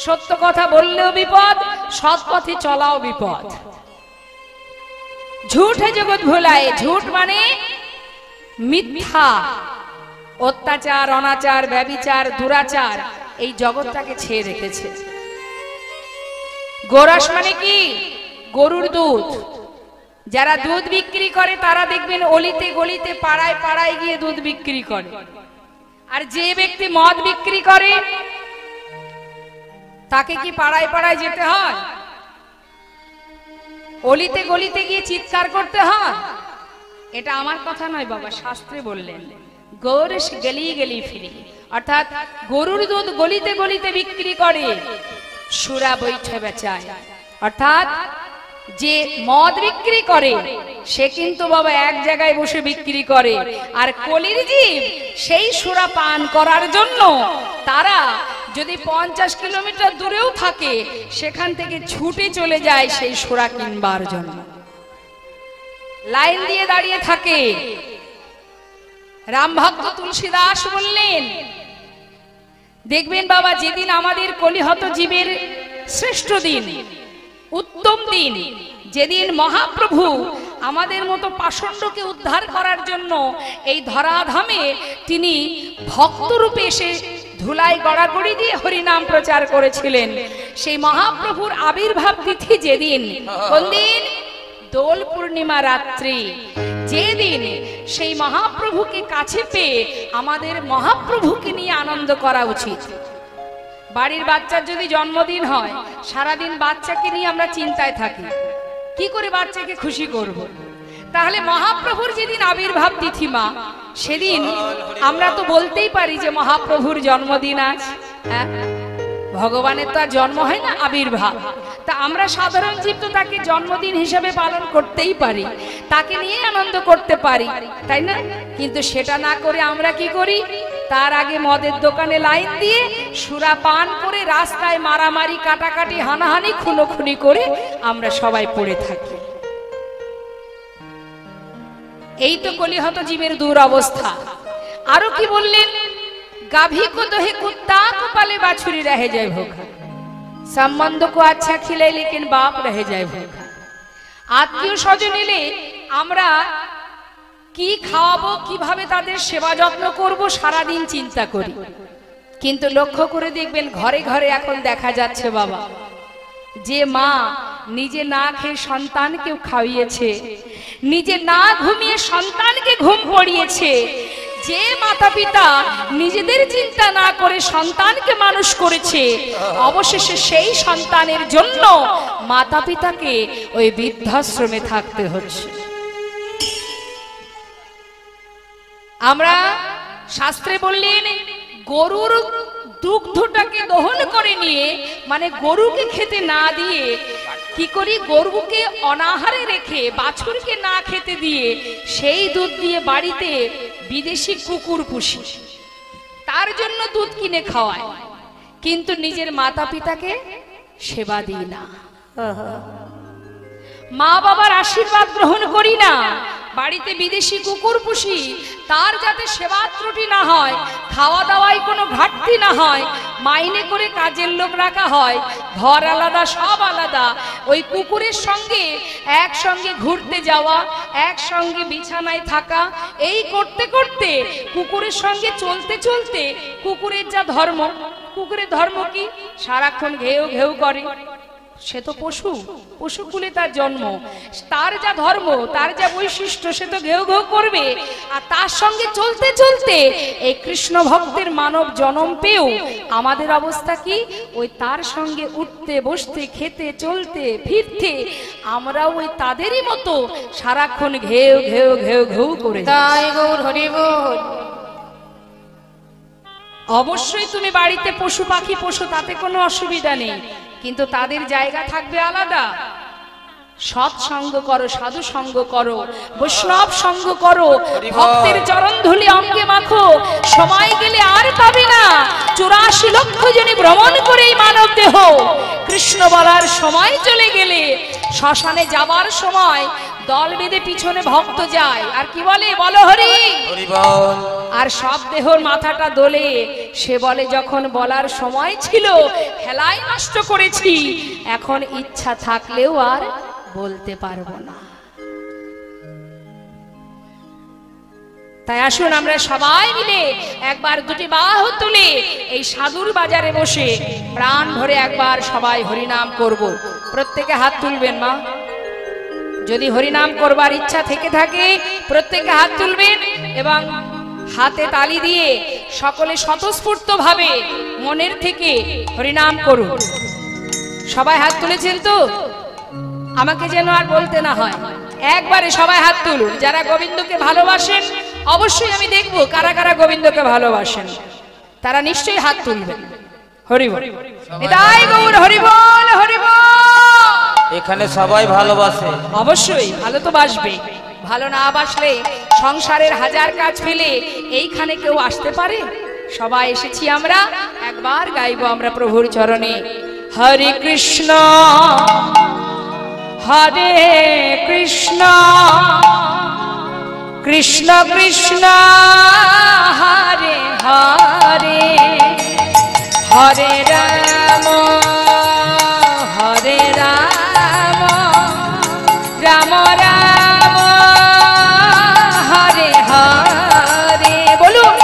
সত্য কথা বললেও বিপদ, সৎ পথে চলাও বিপদ। ঝুঠ জগৎ ভোলায়, ঝুঠ মানে মিথ্যা, অত্যাচার, অনাচার, ব্যভিচার, দুরাচার এই জগৎটাকে ছেয়ে রেখেছে। গোরস মানে কি? গরুর দুধ। যারা দুধ বিক্রি করে তারা দেখবেন অলিতে গলিতে পাড়ায় পাড়ায় গিয়ে দুধ বিক্রি করে। আর যে ব্যক্তি মদ বিক্রি করে তাকে কি পাড়ায় পাড়ায় যেতে হয়? অলিতে গলিতে গিয়ে চিৎকার করতে হয়? এটা আমার কথা নয় বাবা, শাস্ত্রে বললেন গৌরস গলি গলি ফিরি, অর্থাৎ গরুর দুধ গলিতে গলিতে বিক্রি করে, সুরা বৈঠে বেচায়। অর্থাৎ যে মদ বিক্রি করে সে কিন্তু বাবা এক জায়গায় বসে বিক্রি করে। আর কলির জীব সেই সুরা পান করার জন্য তারা যদি 50 কিলোমিটার দূরেও থাকে সেখান থেকে ছুটে চলে যায় সেই সুরা কিনবার জন্য, লাইন দিয়ে দাঁড়িয়ে থাকে। রাম ভক্ত তুলসীদাস বললেন দেখবেন বাবা, যেদিন আমাদের কলিহত জীবের শ্রেষ্ঠ দিন, উত্তম দিন, যেদিন মহাপ্রভু আমাদের মতো পাষণ্ডকে উদ্ধার করার জন্য এই ধরাধামে তিনি ভক্তরূপে এসে ধুলাই গড়াগড়ি দিয়ে হরিনাম প্রচার করেছিলেন, সেই মহাপ্রভুর আবির্ভাব তিথি যেদিন, কোন দিন? দোল পূর্ণিমা রাত্রি। যেদিন সেই মহাপ্রভুকে কাছে পেয়ে আমাদের মহাপ্রভুকে নিয়ে আনন্দ করা উচিত। বাড়ির বাচ্চার যদি জন্মদিন হয়, সারাদিন বাচ্চাকে নিয়ে আমরা চিন্তায় থাকি, কি করে বাচ্চাকে খুশি করব। তাহলে মহাপ্রভুর যেদিন আবির্ভাব তিথি মা, সেদিন আমরা তো বলতেই পারি যে মহাপ্রভুর জন্মদিন আজ। হ্যাঁ, ভগবানের তো আর জন্ম হয় না, আবির্ভাব। তা আমরা সাধারণ জীব তো তাকে জন্মদিন হিসেবে পালন করতেই পারি, তাকে নিয়ে আনন্দ করতে পারি, তাই না? কিন্তু সেটা না করে আমরা কি করি? তার আগে মদের দোকানে লাইন দিয়ে সুরা পান করে রাস্তায় মারামারি, কাটাকাটি, হানাহানি, খুনোখুনি করে আমরা সবাই পড়ে থাকি। এই তো কলিহত জীবের দূর অবস্থা। আরো কি বললেন, গাভী को दोहे कुत्ता को पाले बाछुरी रह जाए भूखा, संबंध को अच्छा खिलाए लेकिन बाप रह जाए भूखा। আত্মীয় স্বজন এলে আমরা কি খাওয়াবো, কিভাবে তাদের সেবা যত্ন করব, সারাদিন চিন্তা করি। কিন্তু লক্ষ্য করে দেখবেন ঘরে ঘরে এখন দেখা যাচ্ছে বাবা, যে মা নিজে না খেয়ে সন্তানকে খাওয়িয়েছে, নিজে না ঘুমিয়ে সন্তানকে ঘুম পড়িয়েছে, যে মাতা পিতা নিজেদের চিন্তা না করে সন্তানকে মানুষ করেছে, অবশেষে সেই সন্তানের জন্য মাতা পিতাকে ওই বৃদ্ধাশ্রমে থাকতে হচ্ছে। আমরা শাস্ত্রে বললেন গরুর দুগ্ধটাকে দহন করে নিয়ে, মানে গরুকে খেতে না দিয়ে কি করি, গরুকে অনাহারে রেখে বাছুরকে না খেতে দিয়ে সেই দুধ দিয়ে বাড়িতে বিদেশি কুকুর পুষি, তার জন্য দুধ কিনে খাওয়ায়, কিন্তু নিজের মাতা পিতাকে সেবা দিই না, মা বাবার আশীর্বাদ গ্রহণ করি না, বাড়িতে বিদেশি কুকুর পুষি, তার যাতে সেবা ত্রুটি না হয়, খাওয়া দাওয়ায় কোনো ঘাটতি না হয়, মাইনে করে কাজের লোক রাখা হয়, ঘর আলাদা সব আলাদা, ওই কুকুরের সঙ্গে একসঙ্গে ঘুরতে যাওয়া, একসঙ্গে বিছানায় থাকা, এই করতে করতে কুকুরের সঙ্গে চলতে চলতে কুকুরের যা ধর্ম, কুকুরের ধর্ম কি, সারাক্ষণ ঘেউ ঘেউ করে, সে তো পশু, পশুকুলে তার জন্ম, তার যা ধর্ম, তার যা বৈশিষ্ট্য, সে তো ঘেউ ঘেউ করবে। আর তার সঙ্গে চলতে চলতে এই কৃষ্ণ ভক্তের মানব জন্ম পেয়েও আমাদের অবস্থা কি, ওই তার সঙ্গে উঠতে বসতে খেতে চলতে ফিরতে আমরাও ওই তাদেরই মতো সারাক্ষণ ঘেউ ঘেউ ঘেউ ঘেউ করে। তাই গৌর হরি বল। অবশ্যই তুমি বাড়িতে পশু পাখি পোষো, তাতে কোনো অসুবিধা নেই, কিন্তু তাদের জায়গা থাকবে আলাদা। সৎসঙ্গ করো, সাধু সঙ্গ করো, বৈষ্ণব সঙ্গ করো, ভক্তের চরণ ধুলি অঙ্গে মাখো, সময় গেলে আর পাবে না। 84 লক্ষ জনে ভ্রমণ করে এই মানব দেহ, কৃষ্ণ বলার সময় চলে গেলে, শ্মশানে যাবার সময় দল বেঁধে পিছনে ভক্ত যায়, আর কি বলে, বলো হরি হরি বল। আর সব দেহর মাথাটা দোলে, সে বলে যখন বলার সময় ছিল হেলায় নষ্ট করেছি, এখন ইচ্ছা থাকলেও আর বলতে পারবো না। তাই আসুন আমরা সবাই মিলে একবার দুটি বাহু তুলে এই সাধুর বাজারে বসে প্রাণ ভরে একবার সবাই হরিনাম করব। প্রত্যেকে হাত তুলবেন মা, যদি হরিনাম করবার ইচ্ছা থেকে থাকে প্রত্যেকে হাত তুলবেন এবং হাতে তালি দিয়ে সকলে স্বতঃস্ফূর্ত ভাবে মনের থেকে হরিনাম করুন। সবাই হাত তুলেছেন তো? আমাকে যেন আর বলতে না হয়, একবারে সবাই হাত তুলুন। যারা গোবিন্দকে ভালোবাসেন, অবশ্যই আমি দেখব কারা কারা গোবিন্দকে ভালোবাসেন, তারা নিশ্চয়ই হাত তুলবেন। হরি বল, নিতাই গৌর হরি বল, হরি বল। এখানে সবাই ভালোবাসে, অবশ্যই ভালো তো বাসবে, ভালো না বাসলে সংসারের হাজার কাজ ফেলে এইখানে কেউ আসতে পারে? সবাই এসেছি আমরা, একবার গাইবো আমরা প্রভুর চরণে। হরে কৃষ্ণ হরে কৃষ্ণ কৃষ্ণ কৃষ্ণ হরে হরে, হরে রাম হরে রাম, রাম রাম হরে হরে, বলুন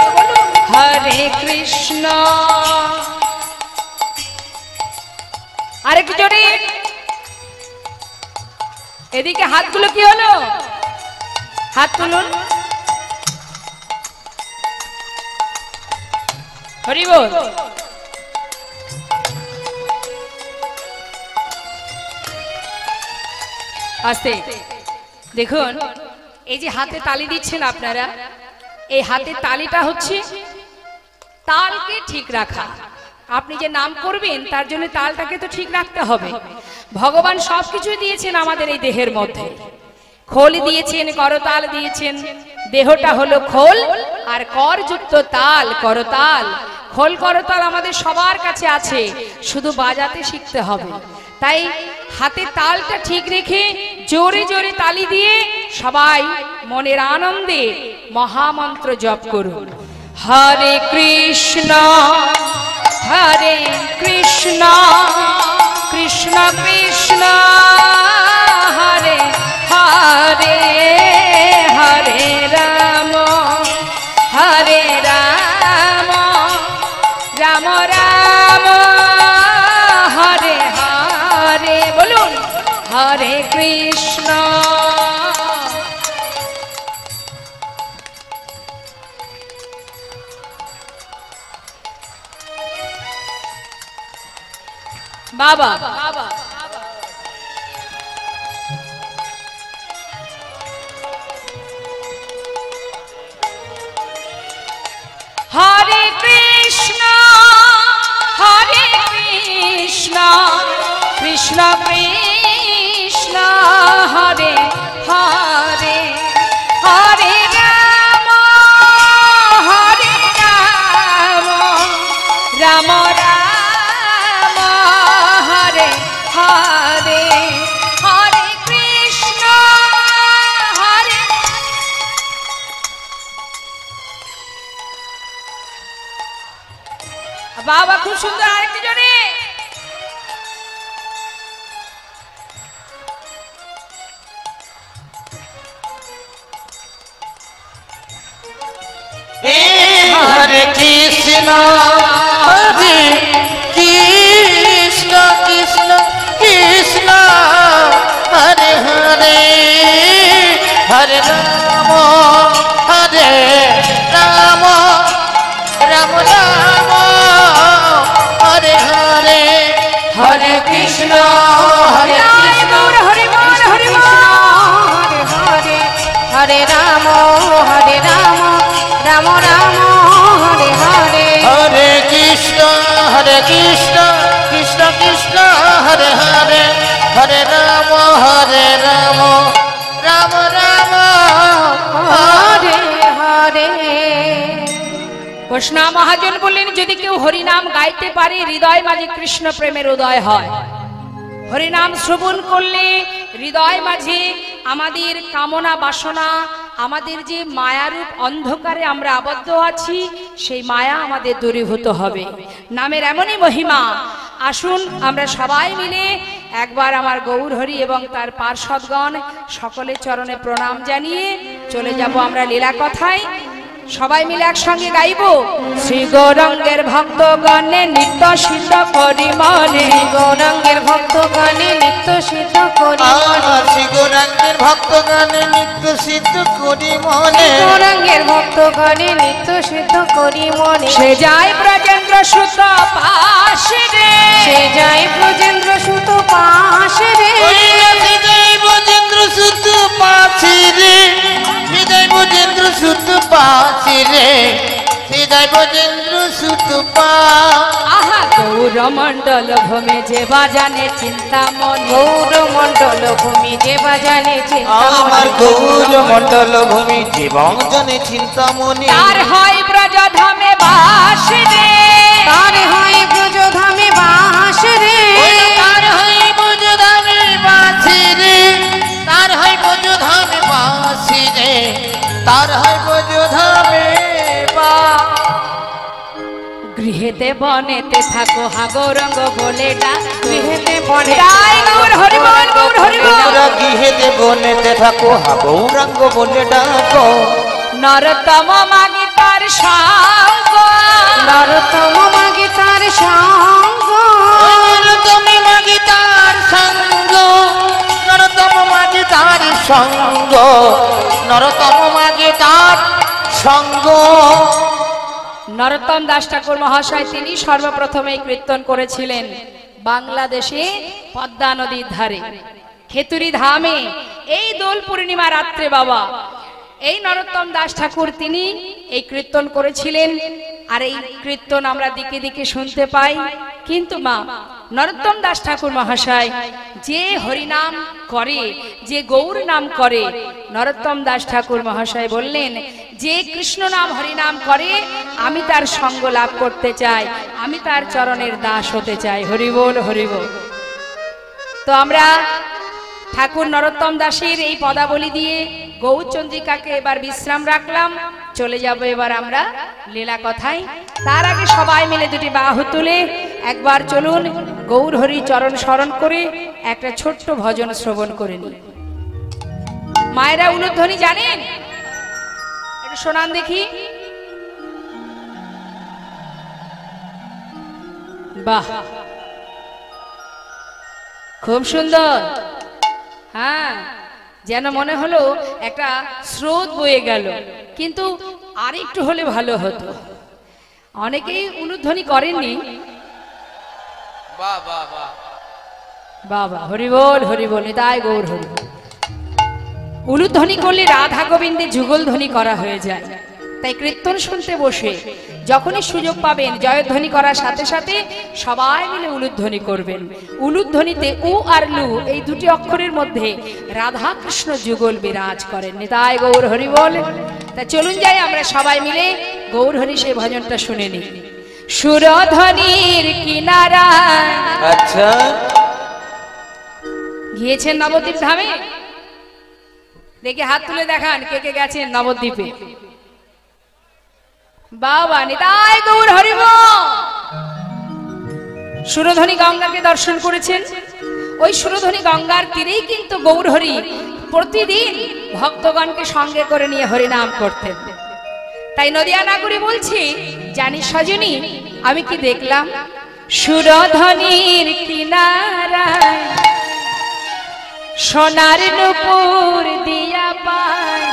হরে কৃষ্ণ। আরেকটু জোরে, এদিকে হাতগুলো কি হলো, হাত তুলুন। হরি বল। আস্তে দেখুন, এই যে হাতে তালি দিচ্ছেন আপনারা, এই হাতে তালিটা হচ্ছে তালকে ঠিক রাখা। আপনি যে নাম করবেন তার জন্য তালটাকে তো ঠিক রাখতে হবে। ভগবান সবকিছু দিয়েছেন আমাদের এই দেহের মধ্যে, খোল দিয়েছেন, করতাল দিয়েছেন, দেহটা হলো খোল আর করযুক্ত তাল, করতাল। খোল করতাল আমাদের সবার কাছে আছে, শুধু বাজাতে শিখতে হবে। তাই হাতে তালটা ঠিক রেখে জোরে জোরে তালি দিয়ে সবাই মনের আনন্দে মহামন্ত্র জপ করুন। হরে কৃষ্ণ কৃষ্ণ কৃষ্ণ হরে হরে, হরে রাম রাম রাম হরে হরে, বলুন হরে কৃষ্ণ। বাবা হরে কৃষ্ণ কৃষ্ণ কৃষ্ণ হরে হরে, হরে রাম রাম রাম হরে হরে, হরে কৃষ্ণ হরে। বাবা খুব সুন্দর, আরেকটি জনে। হরে কৃষ্ণ হরে কৃষ্ণ কৃষ্ণ কৃষ্ণ হরে হরে, হরে রাম রাম রাম হরে হরে, হরে কৃষ্ণ হরে কৃষ্ণ হরে বল হরে বল, হরে হরে রাম রাম রাম হরে হরে, হরে কৃষ্ণ কৃষ্ণ কৃষ্ণ হরে হরে, হরে রাম রাম রাম হরে হরে। কৃষ্ণ মহাজন বললেন, যদি কেউ হরিনাম গাইতে পারে হৃদয় মাঝে কৃষ্ণ প্রেমের উদয় হয়। হরিনাম শ্রবণ করলে হৃদয় মাঝে আমাদের কামনা বাসনা, আমাদের যে মায়ারূপ অন্ধকারে আমরা আবদ্ধ আছি, সেই মায়া আমাদের দূরীভূত হবে। নামের এমনই মহিমা। আসুন আমরা সবাই মিলে একবার আমার গৌর হরি এবং তার পার্ষদগণ সকলের চরণে প্রণাম জানিয়ে চলে যাব আমরা লীলা কথায়। সবাই মিলে একসঙ্গে গাইব। শ্রী গৌরাঙ্গের ভক্তগণে নিত্য সিদ্ধ করি মনে, গৌরাঙ্গের ভক্তগণে নিত্য সিদ্ধ করি মনে, শ্রী গৌরাঙ্গের ভক্তগণে নিত্য সিদ্ধ করি মনে, গৌরাঙ্গের ভক্তগণে নিত্য সিদ্ধ করি মনে। সে যায় ব্রজেন্দ্র সুত পাশে রে, সে যায় ব্রজেন্দ্র সুত পাশে রে, হৃদয় ব্রজেন্দ্র সুত পাছি রে, হৃদয় ব্রজেন্দ্র সুত পাছি রে, হৃদয় ব্রজেন্দ্র সুত পা। আহা গৌরমণ্ডল ভূমে যে বাজানে চিন্তা মন, গৌর মণ্ডল ভূমি যে বাজানে আমার গৌর মণ্ডল ভূমি জীবন জনে চিন্তামণি, তার হয় ব্রজধামে বাস রে, তার হয় ব্রজধামে বাস রে, তার হয় ব্রজধামে বাছি রে, তার হয় ব্রজধামে বাছি রে, তার হয় ব্রজধামে বা। গৃহেতে বনেতে থাকো হা গৌরঙ্গ বলে ডাক, গৃহেতে বনে তাই গৌর হরি বল, গৌর হরি বল। তোমরা গৃহেতে বনেতে থাকো হা গৌরাঙ্গ বলে ডাকো, নরতম মাগি তার সঙ্গ, নরতম মাগে তার সঙ্গ, নরতম মাগি তার সঙ্গ, নরতম মাগি তার সঙ্গ, নরতম মাগি তার সঙ্গ। নরোত্তম দাস ঠাকুর মহাশয় তিনি সর্বপ্রথমে কীর্তন করেছিলেন বাংলাদেশে পদ্মা নদীর ধারে খেতুরি ধামে, এই দোল পূর্ণিমা রাত্রে বাবা এই নরোত্তম দাস ঠাকুর তিনি এই কীর্তন করেছিলেন। আর এই কীর্তন আমরা দিকে দিকে শুনতে পাই। কিন্তু মা নরোত্তম দাস ঠাকুর মহাশয় যে হরিনাম করে, যে গৌর নাম করে, নরোত্তম দাস ঠাকুর মহাশয় বললেন যে কৃষ্ণ নাম হরিনাম করে আমি তার সঙ্গ লাভ করতে চাই, আমি তার চরণের দাস হতে চাই। হরি বল হরি বল। তো আমরা ঠাকুর নরোত্তম দাসের এই পদাবলী দিয়ে গৌরচন্দ্রিকাকে এবার বিশ্রাম রাখলাম। চলে যাব এবার আমরা লীলা কথায়। তার আগে সবাই মিলে দুটি বাহু তুলে একবার চলুন গৌর হরি চরণ স্মরণ করে একটা ছোট্ট ভজন শ্রবণ করে নিই। মায়েরা উলুধ্বনি জানেন? একটু শোনান দেখি। বাহ, খুব সুন্দর। হ্যাঁ, যেন মনে হলো একটা স্রোত বয়ে গেল, কিন্তু আর একটু হলে ভালো হতো। অনেকেই উলুধ্বনি করেননি। বাহ বাহ বাহ বাবা, হরি বল হরি বল, তাই গৌর হরি। উলুধ্বনি করলে রাধা গোবিন্দের যুগল ধ্বনি করা হয়ে যায়। তাই কীর্তন শুনতে বসে যখনই সুযোগ পাবেন জয়ধ্বনি করার সাথে সাথে সবাই মিলে উলুধ্বনি করবেন। উলুধ্বনিতে উ আর লু এই দুটি অক্ষরের মধ্যে রাধা কৃষ্ণ যুগল বিরাজ করেন। তাই গৌর হরি বল। তা চলুন যাই আমরা সবাই মিলে গৌর হরি সেই ভজনটা শুনে নিই। সুরধ্বনির কিনারা। আচ্ছা, গিয়েছেন নবদ্বীপ ধামে? দেখে হাত তুলে দেখান কে কে গেছেন নবদ্বীপে। বাবা, নিতাই গৌর হরি বল। সুরধ্বনি গঙ্গাকে দর্শন করেছেন? ওই সুরধ্বনি গঙ্গার তীরেই কিন্তু গৌর হরি প্রতিদিন ভক্তগণকে সঙ্গে করে নিয়ে হরিনাম করতেন। তাই নদিয়া নাগরী বলছি, জানি সজনী আমি কি দেখলাম? সুরধ্বনির কিনারায় সোনার নূপুর দিয়া পায়,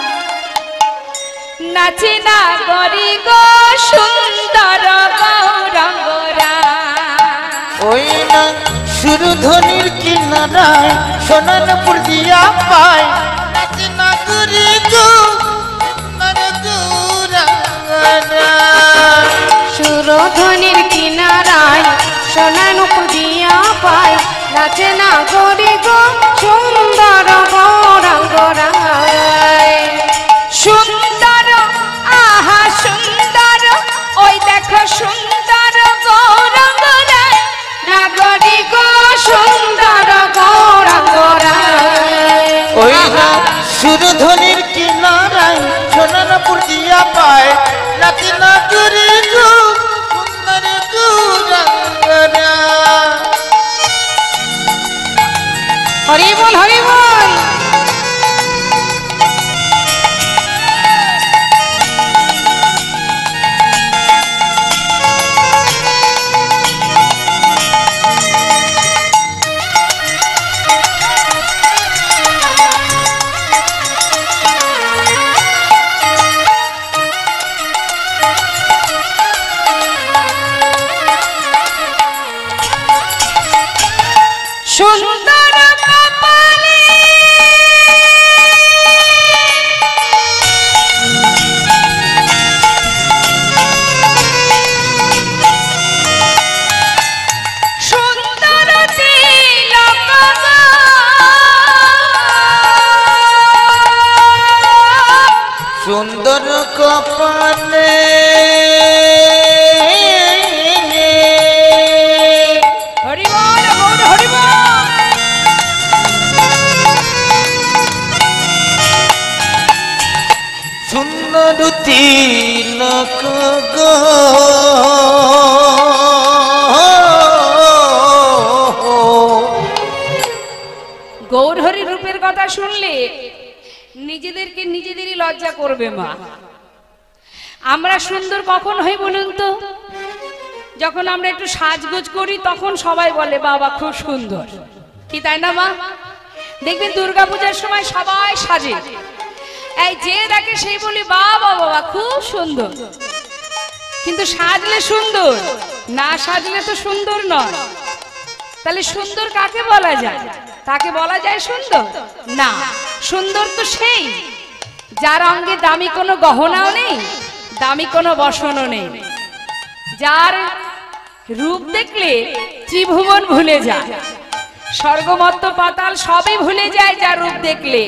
নাচে না গরি গো সুন্দর গৌরাঙ্গরা। ওই না সুরধ্বনির কিনারায় সোনারপুর দিয়া পায়, নাচে না করি গো নরদুরাঙ্গনা। সুরধ্বনির কিনারায় সোনা নূপুর দিয়া পায়, নাচে না গরি গো সুন্দর গৌরাঙ্গরায়। সুন্দর, আহা সুন্দর, ওই দেখো সুন্দর গৌরাঙ্গরায়, নাগরি গো সুন্দর গৌরাঙ্গরায়। ওই না সুরধ্বনির কিনারায় সোনারপুর দিয়া পায়, নাচে না করি গো নরদুরাঙ্গনা। হরি বল হরি বল। সুন্দর কপালে সুন্দর তিলক গো, সুন্দর কপালে হরি বল গৌর হরি বল। সুন্দর তিলক গো, গৌর হরি রূপের কথা শুনলে নিজেদেরকে নিজেদেরই লজ্জা করবে মা। আমরা সুন্দর কখন হই বলুন তো? যখন আমরা একটু সাজগোজ করি তখন সবাই বলে বাবা খুব সুন্দর, কি তাই না মা? দেখবেন দুর্গাপূজার সময় সবাই সাজে, এই যে দেখে সেই বলি বাবা বাবা খুব সুন্দর। কিন্তু সাজলে সুন্দর, না সাজলে তো সুন্দর নয়। তাহলে সুন্দর কাকে বলা যায়? তাকে বলা যায় সুন্দর না। সুন্দর তো সেই যার অঙ্গে দামি কোনো গহনাও নেই, দামি কোনো বসনও নেই, যার রূপ দেখলে ত্রিভুবন ভুলে যায়, স্বর্গমত্ত পাতাল সবই ভুলে যায় যার রূপ দেখলে।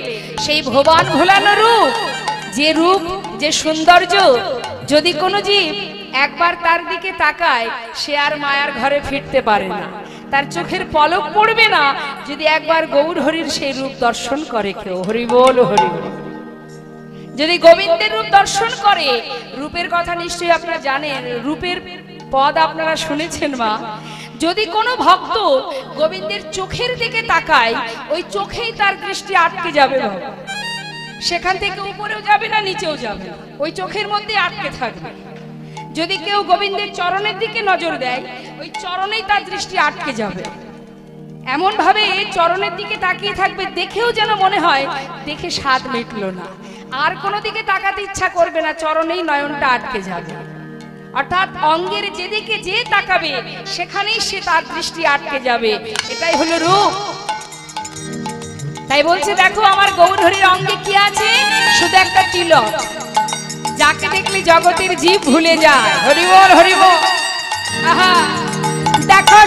সেই ভুবন ভুলানো রূপ, যে রূপ, যে সৌন্দর্য, যদি কোনো জীব একবার তার দিকে তাকায় সে আর মায়ার ঘরে ফিরতে পারে না। তার চোখের পলক পড়বে না যদি একবার গৌর হরির সেই রূপ দর্শন করে কেউ। হরি বল, হরি বল। যদি গোবিন্দের রূপ দর্শন করে, রূপের কথা নিশ্চয়ই আপনারা জানেন, রূপের পদ আপনারা শুনেছেন মা। যদি কোনো ভক্ত গোবিন্দের চোখের দিকে তাকায়, ওই চোখেই তার দৃষ্টি আটকে যাবে বাবা। সেখান থেকে উপরেও যাবে না, নিচেও যাবে না, ওই চোখের মধ্যে আটকে থাকবে। যদি কেউ গোবিন্দের চরণের দিকে নজর দেয়, ওই চরণেই তার দৃষ্টি আটকে যাবে। এমন ভাবে চরণের দিকে তাকিয়ে থাকবে, দেখেও যেন মনে হয় দেখে স্বাদ মিটলো না, আর কোনো দিকে তাকাতে ইচ্ছা করবে না, চরণেই নয়নটা আটকে যাবে। অর্থাৎ অঙ্গের যেদিকে যে তাকাবে সেখানেই সে তার দৃষ্টি আটকে যাবে। এটাই হলো রূপ। তাই বলছে দেখো আমার গৌর হরির অঙ্গে কি আছে, শুধু একটা তিলক, যাকে দেখলে জগতের জীব ভুলে যায়। হরি বল, হরি বল। আহা, দেখো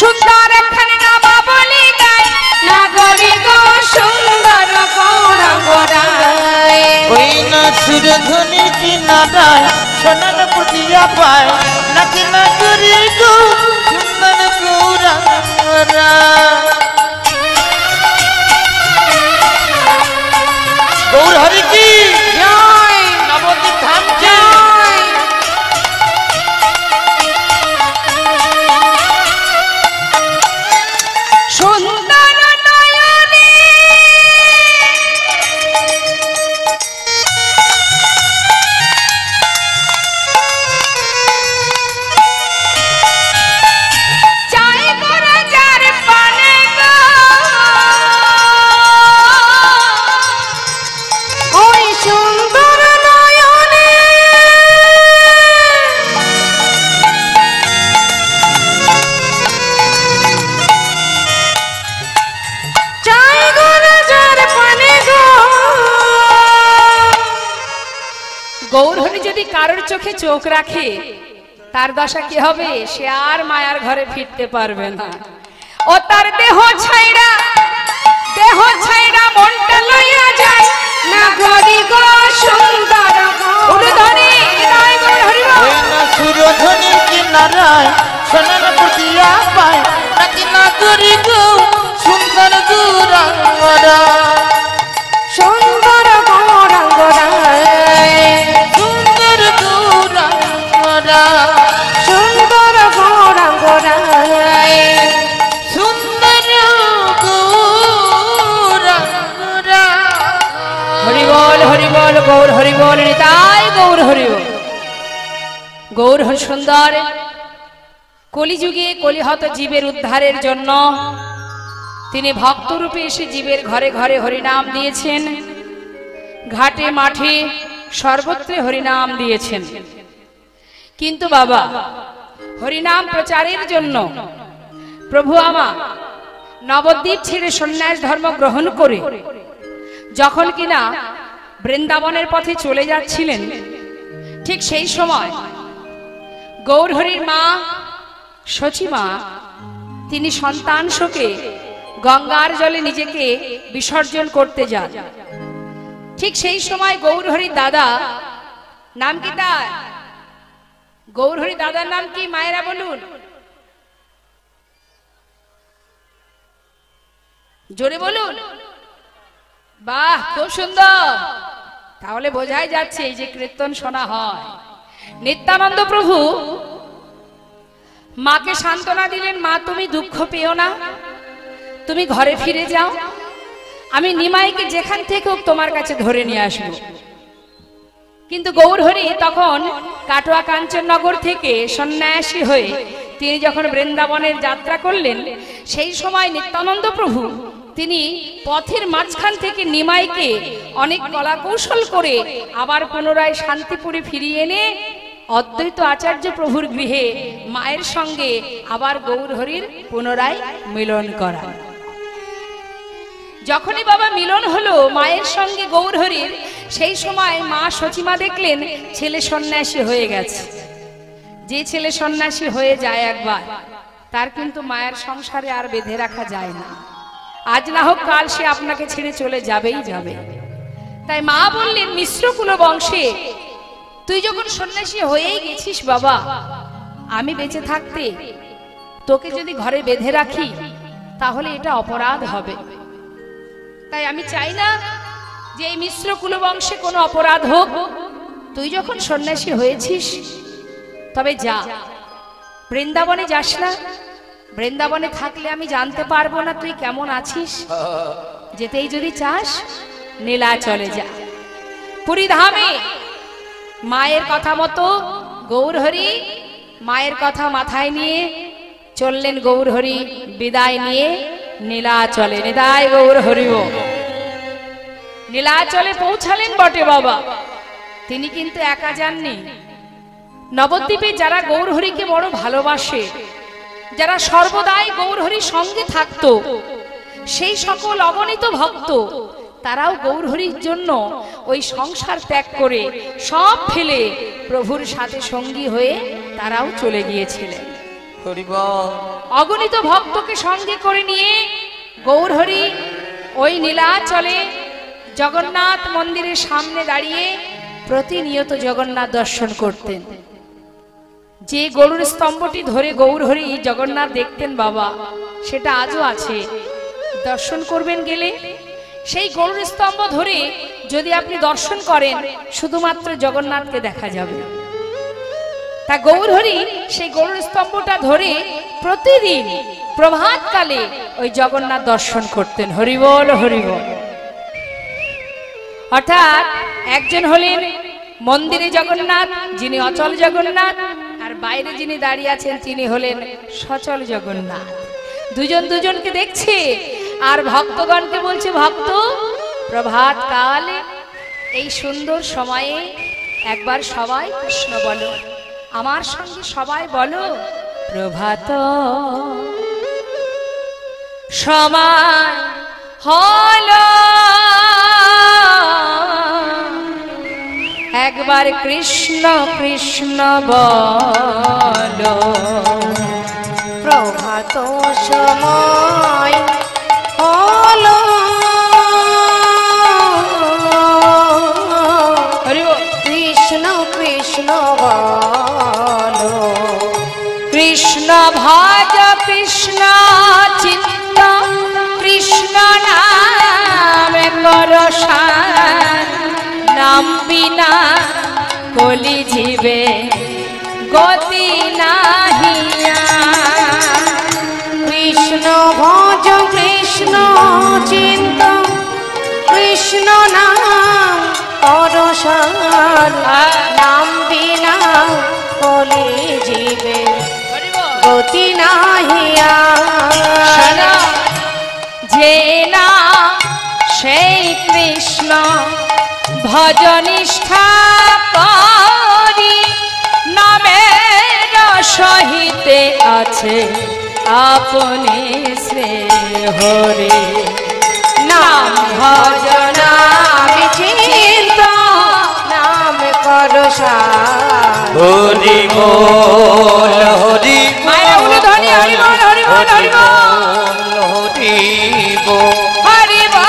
সুন্দর একখানে নামা বলি গায়, নাগরি গো সুন্দর গৌরাঙ্গ রায়। ওই না সুরধনির কিনারায় সোনার পুটিয়া পায়, নাকি না করি গো সুন্দর গৌরাঙ্গ রায়। গৌর হরি কি জয়, নবদ্বীপ ধাম কি জয়। সুন্দর নয়নে চাই গোরা যার পানে গো, ওই সুন্দর নয়নে চাই গোরা যার পানে গো। গৌর হরি যদি কারোর চোখে চোখ রাখে, তার দশা কি হবে? সে আর মায়ার ঘরে ফিরতে পারবে না। ও তার দেহ ছাইড়া মনটা লইয়া যায়, নাগরি গো সুন্দর উলুধ্বনি, হৃদয় গৌর হরি বল। ওই না সুরধনির কিনারায় সোনার পুটিয়া পায়, নাকি না করি গো সুন্দর গৌরাঙ্গ রায়। সুন্দর গৌরাঙ্গ রায়, সুন্দর গৌরাঙ্গ রায়, সুন্দর গৌরাঙ্গ রায়। সুন্দর গৌরাঙ্গ রায়। হরি বল, হরি বল, গৌর হরি বল, হৃদয় গৌর হরি বল। গৌর হরি সুন্দর কলিযুগে কলিহত জীবের উদ্ধারের জন্য তিনি ভক্তরূপে এসে জীবের ঘরে ঘরে হরিনাম দিয়েছেন, ঘাটে মাঠে সর্বত্রে হরিনাম দিয়েছেন। কিন্তু বাবা, হরিনাম প্রচারের জন্য প্রভু আমার নবদ্বীপ ছেড়ে সন্ন্যাস ধর্ম গ্রহণ করে যখন কিনা বৃন্দাবনের পথে চলে যাচ্ছিলেন, ঠিক সেই সময় গৌর হরির মা সচিমা তিনি সন্তান শোকে গঙ্গার জলে নিজেকে বিসর্জন করতে যান। ঠিক সেই সময় গৌর হরির দাদা, নাম কি তার? গৌর হরির দাদার নাম কি মায়েরা বলুন, জোরে বলুন। বাহ, খুব সুন্দর। তাহলে বোঝাই যাচ্ছে এই যে কীর্তন শোনা হয়। নিত্যানন্দ প্রভু মাকে সান্ত্বনা দিলেন, মা তুমি দুঃখ পেও না, তুমি ঘরে ফিরে যাও, আমি নিমাইকে যেখান থেকে হোক তোমার কাছে ধরে নিয়ে আসবো। কিন্তু গৌর হরি তখন কাটোয়া কাঞ্চননগর থেকে সন্ন্যাসী হয়ে তিনি যখন বৃন্দাবনের যাত্রা করলেন, সেই সময় নিত্যানন্দ প্রভু তিনি পথের মাঝখান থেকে নিমাইকে অনেক কলা কৌশল করে আবার পুনরায় শান্তিপুরে ফিরিয়ে এনে অদ্বৈত আচার্য প্রভুর গৃহে মায়ের সঙ্গে আবার গৌর হরির পুনরায় মিলন করা। যখনই বাবা মিলন হলো মায়ের সঙ্গে গৌর হরির, সেই সময় মা সচিমা দেখলেন ছেলে সন্ন্যাসী হয়ে গেছে। যে ছেলে সন্ন্যাসী হয়ে যায় একবার, তার কিন্তু মায়ের সংসারে আর বেঁধে রাখা যায় না। আজ না হোক কাল সে আপনাকে ছেড়ে চলে যাবেই যাবে। তাই মা বললেন, মিশ্রকুল বংশে তুই যখন সন্ন্যাসী হয়েই গেছিস বাবা, আমি বেঁচে থাকতে তোকে যদি ঘরে বেঁধে রাখি তাহলে এটা অপরাধ হবে। তাই আমি চাই না যে এই মিশ্র কুলবংশে কোনো অপরাধ হোক। তুই যখন সন্ন্যাসী হয়েছিস তবে যা, বৃন্দাবনে যাস না। বৃন্দাবনে থাকলে আমি জানতে পারবো না তুই কেমন আছিস। যেতেই যদি চাস নীলাচলে যা। পুরী ধামে মায়ের কথা মতো গৌরহরি মায়ের কথা মাথায় নিয়ে চললেন। গৌরহরি বিদায় নিয়ে নীলাচলে। নিতাই গৌরহরি বল। নীলাচলে পৌঁছালেন বটে বাবা, তিনি কিন্তু একা যাননি। নবদ্বীপে যারা গৌরহরিকে বড় ভালোবাসে, যারা সর্বদাই গৌরহরির সঙ্গে থাকতো, সেই সকল অগণিত ভক্ত তারাও গৌরহরির জন্য ওই সংসার ত্যাগ করে সব ফেলে প্রভুর সাথে সঙ্গী হয়ে তারাও চলে গিয়েছিলেন। অগণিত ভক্তকে সঙ্গে করে নিয়ে গৌরহরি ওই নীলাচলে জগন্নাথ মন্দিরের সামনে দাঁড়িয়ে প্রতিনিয়ত জগন্নাথ দর্শন করতেন। যে গরুর স্তম্ভটি ধরে গৌরহরি জগন্নাথ দেখতেন বাবা, সেটা আজও আছে। দর্শন করবেন গেলে সেই গরুর স্তম্ভ ধরে যদি আপনি দর্শন করেন শুধুমাত্র জগন্নাথকে দেখা যাবে। তা গৌরহরি সেই গরুর স্তম্ভটা ধরে প্রতিদিন প্রভাতকালে ওই জগন্নাথ দর্শন করতেন। হরিবল হরিবল। অর্থাৎ একজন হলেন মন্দিরে জগন্নাথ, যিনি অচল জগন্নাথ, আর বাইরে যিনি দাঁড়িয়ে আছেন তিনি হলেন সচল জগন্নাথ। দুজন দুজনকে দেখছে আর ভক্তগণকে বলছে, ভক্ত প্রভাত কালে এই সুন্দর সময়ে একবার সবাই কৃষ্ণ বলো, আমার সঙ্গে সবাই বলো প্রভাত সময় হলো, একবার কৃষ্ণ কৃষ্ণ বলো। প্রভাত সময় হলো, কৃষ্ণ কৃষ্ণ বলো। কৃষ্ণ ভজ কৃষ্ণ চিত্ত, কৃষ্ণ নামে করো শান, নাম বিনা কলি জীবে গতি নাহিয়া। কৃষ্ণ ভজ কৃষ্ণ চিন্ত, কৃষ্ণ নাম পরশান, নাম বিনা কলি জীবে গতি নাহিয়া। যে না সেই কৃষ্ণ ভজনিষ্ঠা করি, নামের সহিতে আছে আপনি শ্রী হরি। নাম ভজনা বিচিন্ত, নাম পরশান। হরি বল হরি মায়েরা বলে ধনী হরি বল হরি বল হরি বল হরি বল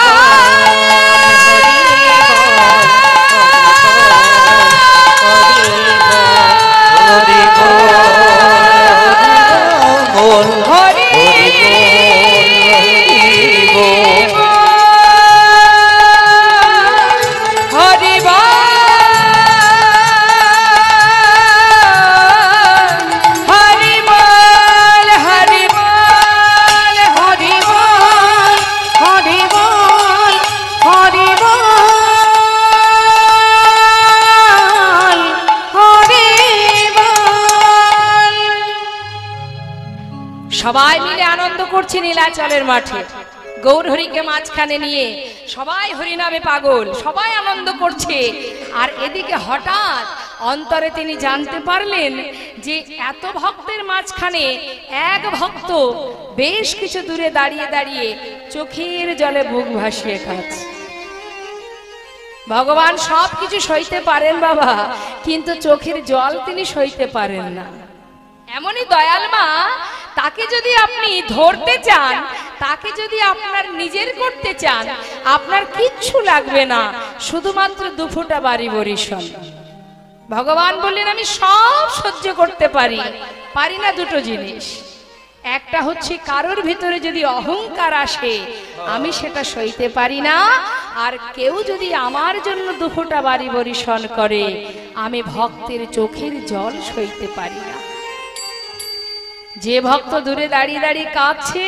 হরি বল। সবাই মিলে আনন্দ করছে নীলাচলের মাঠে, গৌরহরিকে মাঝখানে নিয়ে সবাই হরিনামে পাগল, সবাই আনন্দ করছে। আর এদিকে হঠাৎ অন্তরে তিনি জানতে পারলেন যে এত ভক্তের মাঝখানে এক ভক্ত বেশ কিছু দূরে দাঁড়িয়ে দাঁড়িয়ে চোখের জলে বুক ভাসিয়ে খাচ্ছে। ভগবান সব কিছু সইতে পারেন বাবা, কিন্তু চোখের জল তিনি সইতে পারেন না। এমনই দয়াল মা, তাকে যদি আপনি ধরতে চান, তাকে যদি আপনার নিজের করতে চান, আপনার কিচ্ছু লাগবে না, শুধুমাত্র দুফোঁটা বাড়ি বরিশন। ভগবান বললেন আমি সব সহ্য করতে পারি, পারি না দুটো জিনিস, একটা হচ্ছে কারোর ভিতরে যদি অহংকার আসে আমি সেটা সইতে পারি না, আর কেউ যদি আমার জন্য দুফোঁটা বাড়ি বরিশন করে আমি ভক্তের চোখের জল সইতে পারি না। যে ভক্ত দূরে দাঁড়িয়ে দাঁড়িয়ে কাঁদছে,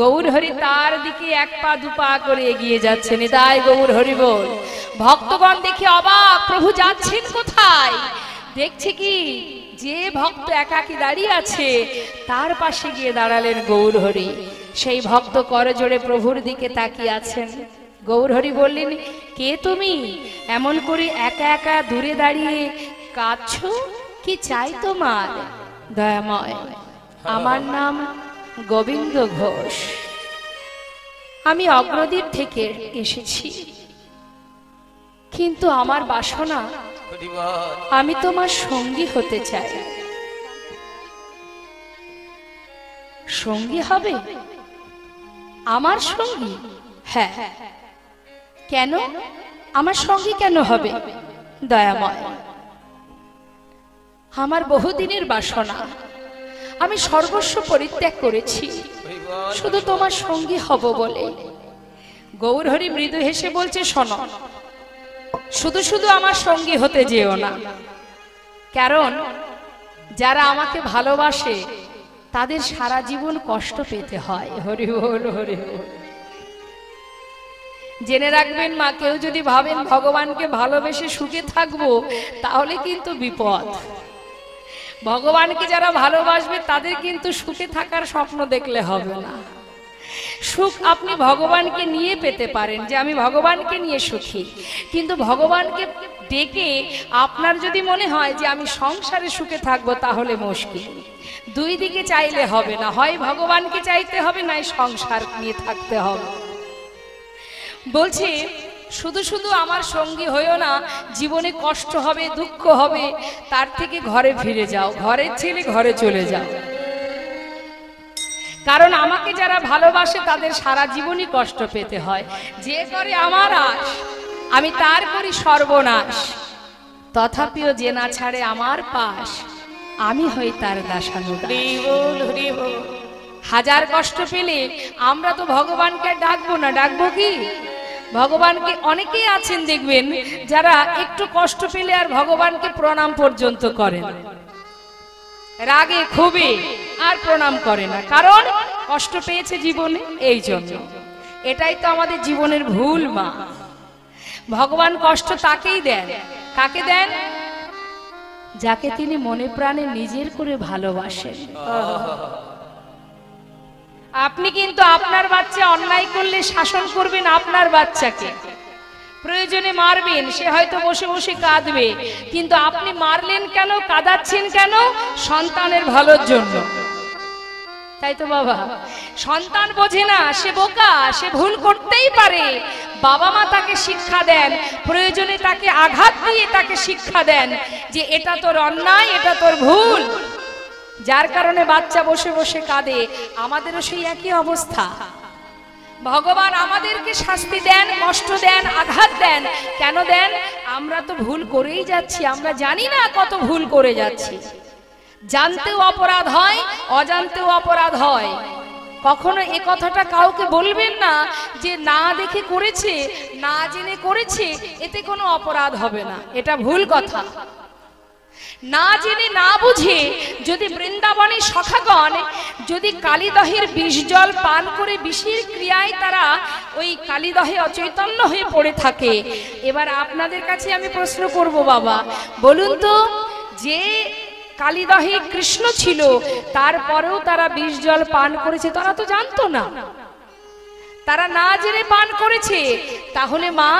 গৌর হরি তার দিকে এক পা দুপা করে এগিয়ে যাচ্ছে, নিতাই গৌর হরি বল। ভক্তগণ দেখে অবাক, প্রভু যাচ্ছেন কোথায়? দেখছে কি যে ভক্ত একাকী দাঁড়িয়ে আছে তার পাশে গিয়ে দাঁড়ালেন গৌর হরি। সেই ভক্ত করজোড়ে প্রভুর দিকে তাকিয়ে আছেন। গৌর হরি বললেন, কে তুমি? এমন করে একা একা দূরে দাঁড়িয়ে কাঁদছো, কি চাই তোমার? দয়াময়, আমার নাম গোবিন্দ ঘোষ, আমি অগ্রদীপ থেকে এসেছি, কিন্তু আমার বাসনা আমি তোমার সঙ্গী হতে চাই। সঙ্গী হবে? আমার সঙ্গী? হ্যাঁ। কেন আমার সঙ্গী কেন হবে? দয়াময়, আমার বহুদিনের বাসনা, আমি সর্বস্ব পরিত্যাগ করেছি শুধু তোমার সঙ্গী হব বলে। গৌর হরি মৃদু হেসে বলছে, শোনো, শুধু শুধু আমার সঙ্গী হতে যেও না, কারণ যারা আমাকে ভালোবাসে তাদের সারা জীবন কষ্ট পেতে হয়। হরি বল, হরি বল। জেনে রাখবেন মা, কেউ যদি ভাবেন ভগবানকে ভালোবেসে সুখে থাকবো তাহলে কিন্তু বিপদ। ভগবানকে যারা ভালোবাসবে তাদের কিন্তু সুখে থাকার স্বপ্ন দেখলে হবে না। সুখ আপনি ভগবানকে নিয়ে পেতে পারেন, যে আমি ভগবানকে নিয়ে সুখী, কিন্তু ভগবানকে ডেকে আপনার যদি মনে হয় যে আমি সংসারে সুখে থাকবো তাহলে মুশকিল। দুই দিকে চাইলে হবে না, হয় ভগবানকে চাইতে হবে নাই সংসার নিয়ে থাকতে হবে। বলছি শুধু শুধু আমার সঙ্গী হইও না, জীবনে কষ্ট হবে, দুঃখ হবে, তার থেকে ঘরে ফিরে যাও, ঘরের ছেলে ঘরে চলে যাও। কারণ আমাকে যারা ভালোবাসে তাদের সারা জীবনই কষ্ট পেতে হয়। যে করে আমার আশ আমি তার করি সর্বনাশ, তথাপিও যে না ছাড়ে আমার পাশ আমি হই তার দাসানুদাস। হাজার কষ্ট পেলে আমরা তো ভগবানকে ডাকবো না, ডাকবো কি? ভগবানকে অনেকেই আছেন দেখবেন যারা একটু কষ্ট পেলে আর ভগবানকে প্রণাম পর্যন্ত করেন, রাগে ক্ষোভে আর প্রণাম করে না, কারণ কষ্ট পেয়েছে জীবনে। এই জন্য এটাই তো আমাদের জীবনের ভুল মা। ভগবান কষ্ট তাকেই দেন, কাকে দেন? যাকে তিনি মনে প্রাণে নিজের করে ভালোবাসেন। আপনি কিন্তু আপনার বাচ্চা অন্যায় করলে শাসন করবেন আপনার বাচ্চাকে, প্রয়োজনে মারবেন, সে হয়তো বসে বসে কাঁদবে, কিন্তু আপনি মারলেন কেন, কাঁদাচ্ছেন কেন? সন্তানের ভালোর জন্য, তাই তো বাবা? সন্তান বোঝে না, সে বোকা, সে ভুল করতেই পারে, বাবা মা তাকে শিক্ষা দেন, প্রয়োজনে তাকে আঘাত দিয়ে তাকে শিক্ষা দেন যে এটা তোর অন্যায়, এটা তোর ভুল, যার কারণে বাচ্চা বসে বসে কাঁদে। আমাদেরও সেই একই অবস্থা। ভগবান আমাদেরকে শাস্তি দেন, কষ্ট দেন, আঘাত দেন, কেন দেন? আমরা তো ভুল করেই যাচ্ছি, আমরা জানি না কত ভুল করে যাচ্ছি। জানতেও অপরাধ হয়, অজান্তেও অপরাধ হয়। কখনো এ কথাটা কাউকে বলবেন না যে না দেখে করেছে, না জেনে করেছে, এতে কোনো অপরাধ হবে না, এটা ভুল কথা। না জেনে না বুঝে যদি বৃন্দাবনের সখাগণ যদি কালীদহের বিষ জল পান করে বিষের ক্রিয়ায় তারা ওই কালীদহে অচৈতন্য হয়ে পড়ে থাকে, এবার আপনাদের কাছে আমি প্রশ্ন করব বাবা, বলুন তো, যে কালীদহে কৃষ্ণ ছিল তারপরেও তারা বিষ জল পান করেছে, তারা তো জানতো না, তারা না জেনে পান করেছে, তাহলে মা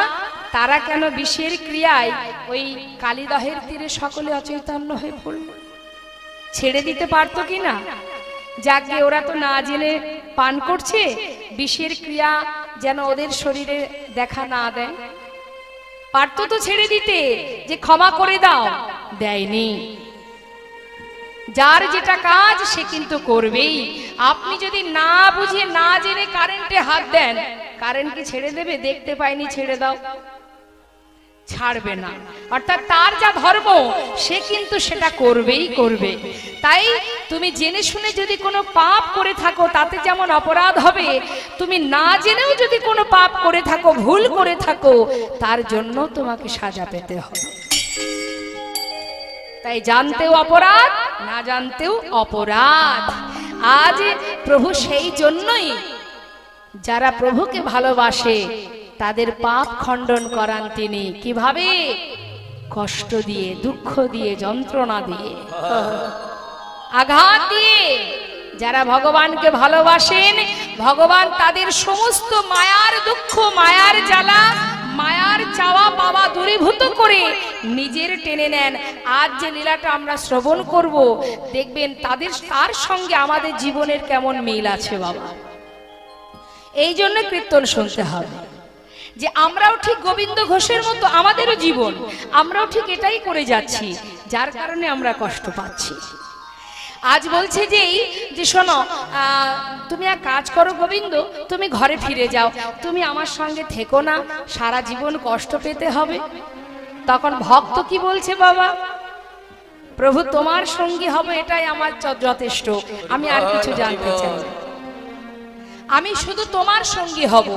তারা কেন বিষের ক্রিয়ায় ওই কালীদহের তীরে সকলে অচৈতন্য হয়ে পড়ল? ছেড়ে দিতে পারতো কি না? যাকে ওরা তো না জেনে পান করছে, বিষের ক্রিয়া যেন ওদের শরীরে দেখা না দেয়, পারতো তো ছেড়ে দিতে, যে ক্ষমা করে দাও, দেয়নি। যার যেটা কাজ সে কিন্তু করবেই। আপনি যদি না বুঝে না জেনে কারেন্টে হাত দেন, কারেন্ট কি ছেড়ে দেবে? দেখতে পাইনি ছেড়ে দাও, ছাড়বে না, অর্থাৎ তার যা ধর্ম সে কিন্তু সেটা করবেই করবে। তাই তুমি জেনে শুনে যদি কোনো পাপ করে থাকো তাতে যেমন অপরাধ হবে, তুমি না জেনেও যদি কোনো পাপ করে থাকো, ভুল করে থাকো, তার জন্য তোমাকে সাজা পেতে হবে। তাই জানতেও অপরাধ, না জানতেও অপরাধ। আজ প্রভু সেই জন্যই যারা প্রভুকে ভালোবাসে তাদের পাপ খণ্ডন করান তিনি। কিভাবে? কষ্ট দিয়ে, দুঃখ দিয়ে, যন্ত্রণা দিয়ে, আঘাত দিয়ে। যারা ভগবানকে ভালোবাসেন, ভগবান তাদের সমস্ত মায়ার দুঃখ, মায়ার জ্বালা, মায়ার চাওয়া পাওয়া দূরীভূত করে নিজের টেনে নেন। আজ যে লীলাটা আমরা শ্রবণ করব, দেখবেন তার সঙ্গে আমাদের জীবনের কেমন মিল আছে বাবা। এই জন্য কীর্তন শুনতে হবে, যে আমরাও ঠিক গোবিন্দ ঘোষের মতো আমাদেরও জীবন, আমরাও ঠিক এটাই করে যাচ্ছি, যার কারণে আমরা কষ্ট পাচ্ছি। আজ বলছে যে শোনো, তুমি এক কাজ করো গোবিন্দ, তুমি ঘরে ফিরে যাও, তুমি আমার সঙ্গে থেকো না, সারা জীবন কষ্ট পেতে হবে। তখন ভক্ত কি বলছে, বাবা প্রভু তোমার সঙ্গী হবে এটাই আমার যথেষ্ট, আমি আর কিছু জানতে চাই না। আমি শুধু তোমার সঙ্গী হব,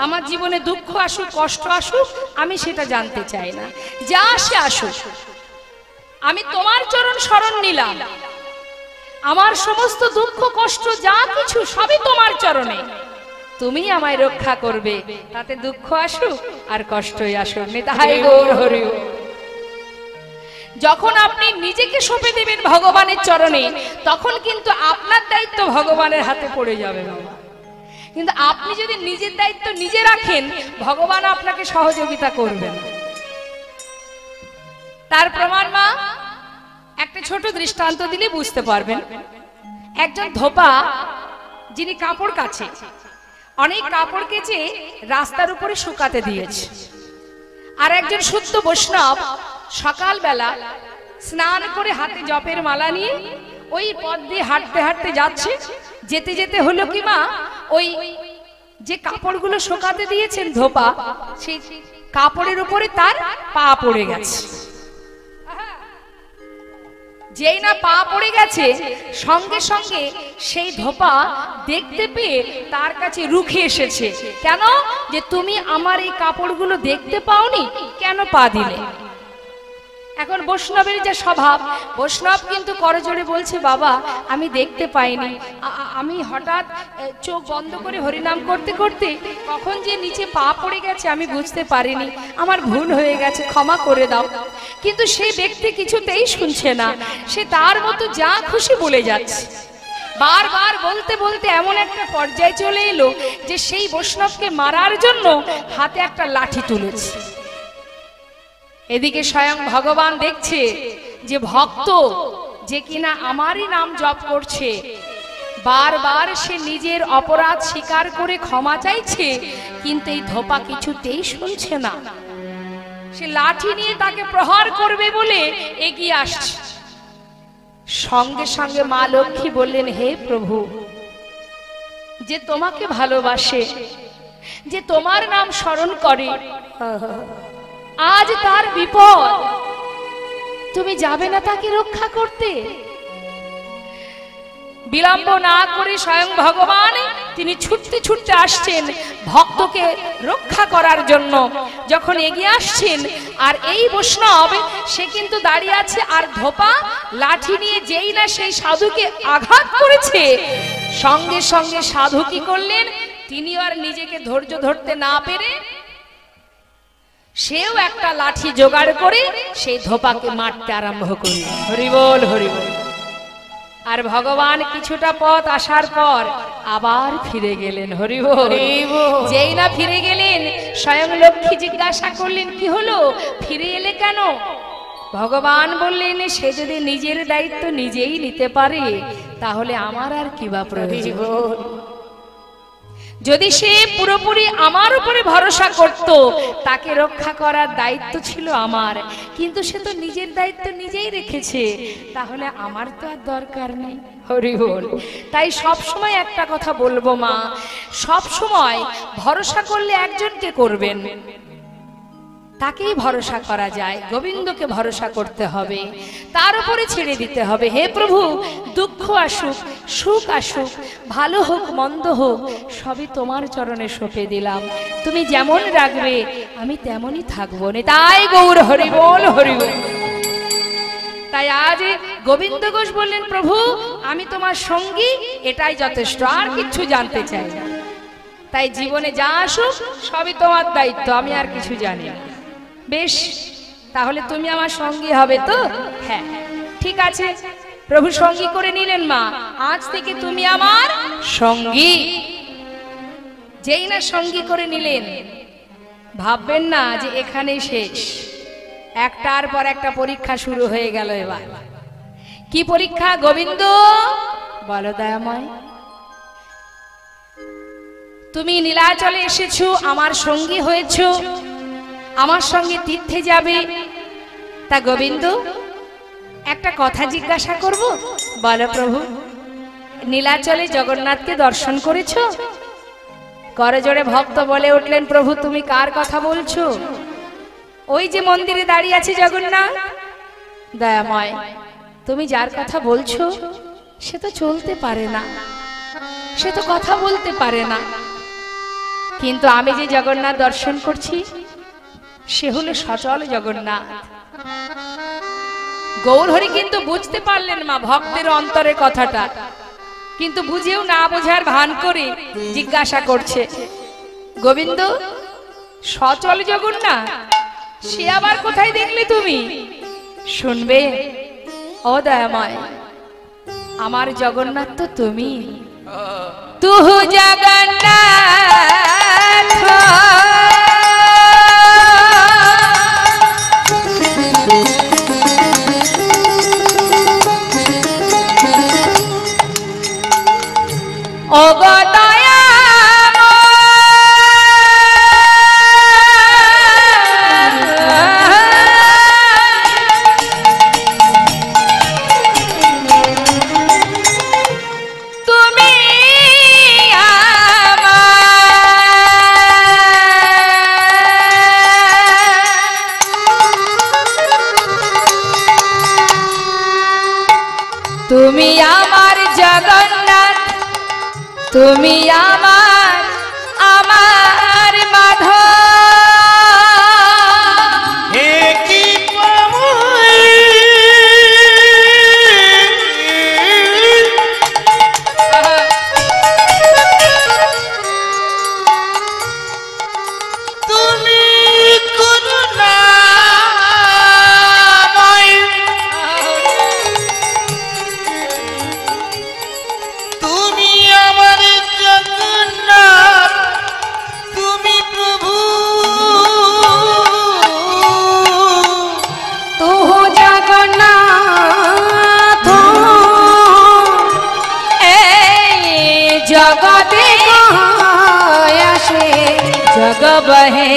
আমার জীবনে দুঃখ আসুক, কষ্ট আসুক, আমি সেটা জানতে চাই না, যা আসে আসুক, আমি তোমার চরণ শরণ নিলাম। আমার সমস্ত দুঃখ কষ্ট যা কিছু সবই তোমার চরণে, তুমি আমায় রক্ষা করবে, তাতে দুঃখ আসুক আর কষ্টই আসুক। নিতাই গৌর হরি। যখন আপনি নিজেকে সঁপে দেবেন ভগবানের চরণে, তখন কিন্তু আপনার দায়িত্ব ভগবানের হাতে পড়ে যাবে বাবা। কিন্তু আপনি যদি নিজের দায়িত্ব নিজে রাখেন, ভগবান আপনাকে সহযোগিতা করবেন। তার প্রমাণ মা একটা ছোট দৃষ্টান্ত দিলে বুঝতে পারবেন। একজন ধোপা যিনি কাপড় কাচে, অনেক কাপড় কেচে রাস্তার উপরে শুকাতে দিয়েছে, আর একজন শুদ্ধ বৈষ্ণব সকালবেলা স্নান করে হাতে জপের মালা নিয়ে ওই পথ দিয়ে হাঁটতে হাঁটতে যাচ্ছে। যেতে যেতে হলো কি মা, ওই যে কাপড়গুলো শুকাতে দিয়েছেন ধোপা, সেই কাপড়ের উপরে তার পা পড়ে গেছে। যেই না পা পড়ে গেছে, সঙ্গে সঙ্গে সেই ধোপা দেখতে পেয়ে তার কাছে রুখে এসেছে। কেন? যে তুমি আমার এই কাপড়গুলো দেখতে পাওনি, কেন পা দিলে? এখন বৈষ্ণবের যে স্বভাব, বৈষ্ণব কিন্তু করজোড়ে বলছে, বাবা আমি দেখতে পাইনি, আমি হঠাৎ চোখ বন্ধ করে হরিনাম করতে করতে কখন যে নিচে পা পড়ে গেছে আমি বুঝতে পারিনি, আমার ভুল হয়ে গেছে, ক্ষমা করে দাও। কিন্তু সেই ব্যক্তি কিছুতেই শুনছে না, সে তার মতো যা খুশি বলে যাচ্ছে। বারবার বলতে বলতে এমন একটা পর্যায়ে চলে এলো যে সেই বৈষ্ণবকে মারার জন্য হাতে একটা লাঠি তুলেছে। এদিকে স্বয়ং ভগবান দেখছে যে ভক্ত যে কিনা আমারই নাম জপ করছে, বারবার সে নিজের অপরাধ স্বীকার করে ক্ষমা চাইছে, কিন্তু এই ধোপা কিছুতেই শুনছে না। সে লাঠি নিয়ে তাকে প্রহার করবে বলে এগিয়ে আসছে। সঙ্গে সঙ্গে মা লক্ষ্মী বললেন, হে প্রভু, যে তোমাকে ভালোবাসে, যে তোমার নাম স্মরণ করে, আজ তার বিপদ, তুমি যাবে না তাকে রক্ষা করতে? বিলম্ব না করে স্বয়ং ভগবান তিনি ছুটতে ছুটতে আসছেন ভক্তকে রক্ষা করার জন্য। যখন এগিয়ে আসছেন, আর এই বৈষ্ণব সে কিন্তু দাঁড়িয়ে আছে, আর ধোপা লাঠি নিয়ে যেই না সেই সাধুকে আঘাত করেছে, সঙ্গে সঙ্গে সাধু কি করলেন, তিনি আর নিজেকে ধৈর্য ধরতে না পেরে সেও একটা লাঠি জোগাড় করে সেই ধোপাকে মারতে আরম্ভ করলেন। হরি বল, হরি বল। আর ভগবান কিছুটা পথ আসার পর আবার ফিরে গেলেন। হরি বল। যেই না ফিরে গেলেন, স্বয়ং লক্ষ্মী জিজ্ঞাসা করলেন, কি হলো, ফিরে এলে কেন? ভগবান বললেন, সে যদি নিজের দায়িত্ব নিজেই নিতে পারে তাহলে আমার আর কি বা প্রয়োজন। যদি সে পুরোপুরি আমার উপরে ভরসা করত, তাকে রক্ষা করার দায়িত্ব ছিল আমার, কিন্তু সে তো নিজের দায়িত্ব নিজেই রেখেছে, তাহলে আমার তো আর দরকার নেই। হরি বল। তাই সব সময় একটা কথা বলবো মা, সব সময় ভরসা করলে একজনকে করবেন, তাকেই ভরসা করা যায়, গোবিন্দকে ভরসা করতে হবে, তার উপরে ছেড়ে দিতে হবে। হে প্রভু, দুঃখ আসুক, সুখ আসুক, ভালো হোক মন্দ হোক, সবই তোমার চরণে সঁপে দিলাম। তুমি যেমন রাখবে আমি তেমনই থাকবো। তাই গৌর হরি বল, হরি বল। তাই আজ গোবিন্দ ঘোষ বললেন, প্রভু আমি তোমার সঙ্গী, এটাই যথেষ্ট, আর কিছু জানতে চাই না। তাই জীবনে যা আসুক সবই তোমার দায়িত্ব, আমি আর কিছু জানি না। বেশ, তাহলে তুমি আমার সঙ্গী হবে তো? হ্যাঁ, ঠিক আছে। প্রভু সঙ্গী করে নিলেন। মা, আজ থেকে তুমি আমার সঙ্গী। যেই না সঙ্গী করে নিলেন, ভাববেন না যে এখানেই শেষ। একটার পর একটা পরীক্ষা শুরু হয়ে গেল। এবার কি পরীক্ষা? গোবিন্দ বলো দয়াময়, তুমি নীলাচলে এসেছো, আমার সঙ্গী হয়েছো, আমার সঙ্গে তীর্থে যাবে। তা গোবিন্দ, একটা কথা জিজ্ঞাসা করব। বলো প্রভু। নীলাচলে জগন্নাথকে দর্শন করেছো? করজোড়ে ভক্ত বলে উঠলেন, প্রভু তুমি কার কথা বলছো? ওই যে মন্দিরে দাঁড়িয়ে আছে জগন্নাথ। দয়াময়, তুমি যার কথা বলছো সে তো চলতে পারে না, সে তো কথা বলতে পারে না, কিন্তু আমি যে জগন্নাথ দর্শন করছি সে হলো সচল জগন্নাথ। গৌরহরি কিন্তু বুঝতে পারলেন মা ভক্তের অন্তরের কথাটা, কিন্তু বুঝেও না বোঝার ভান করে জিজ্ঞাসা করছে, গোবিন্দ সচল জগন্নাথ সে আবার কোথায় দেখলে তুমি? শুনবে ও দয়াময়, আমার জগন্নাথ তো তুমি। তুহু জগন্নাথ ও গো দয়া, তুমি আমার জগন্নাথ, তুমি আমার আমার মাধব। হে কি পামই তুমি করুণাময়, তুমি আমার জগন্নাথ, তুমি প্রভু। তুহু জগন্নাথ এই জগতে আসে জগ বহে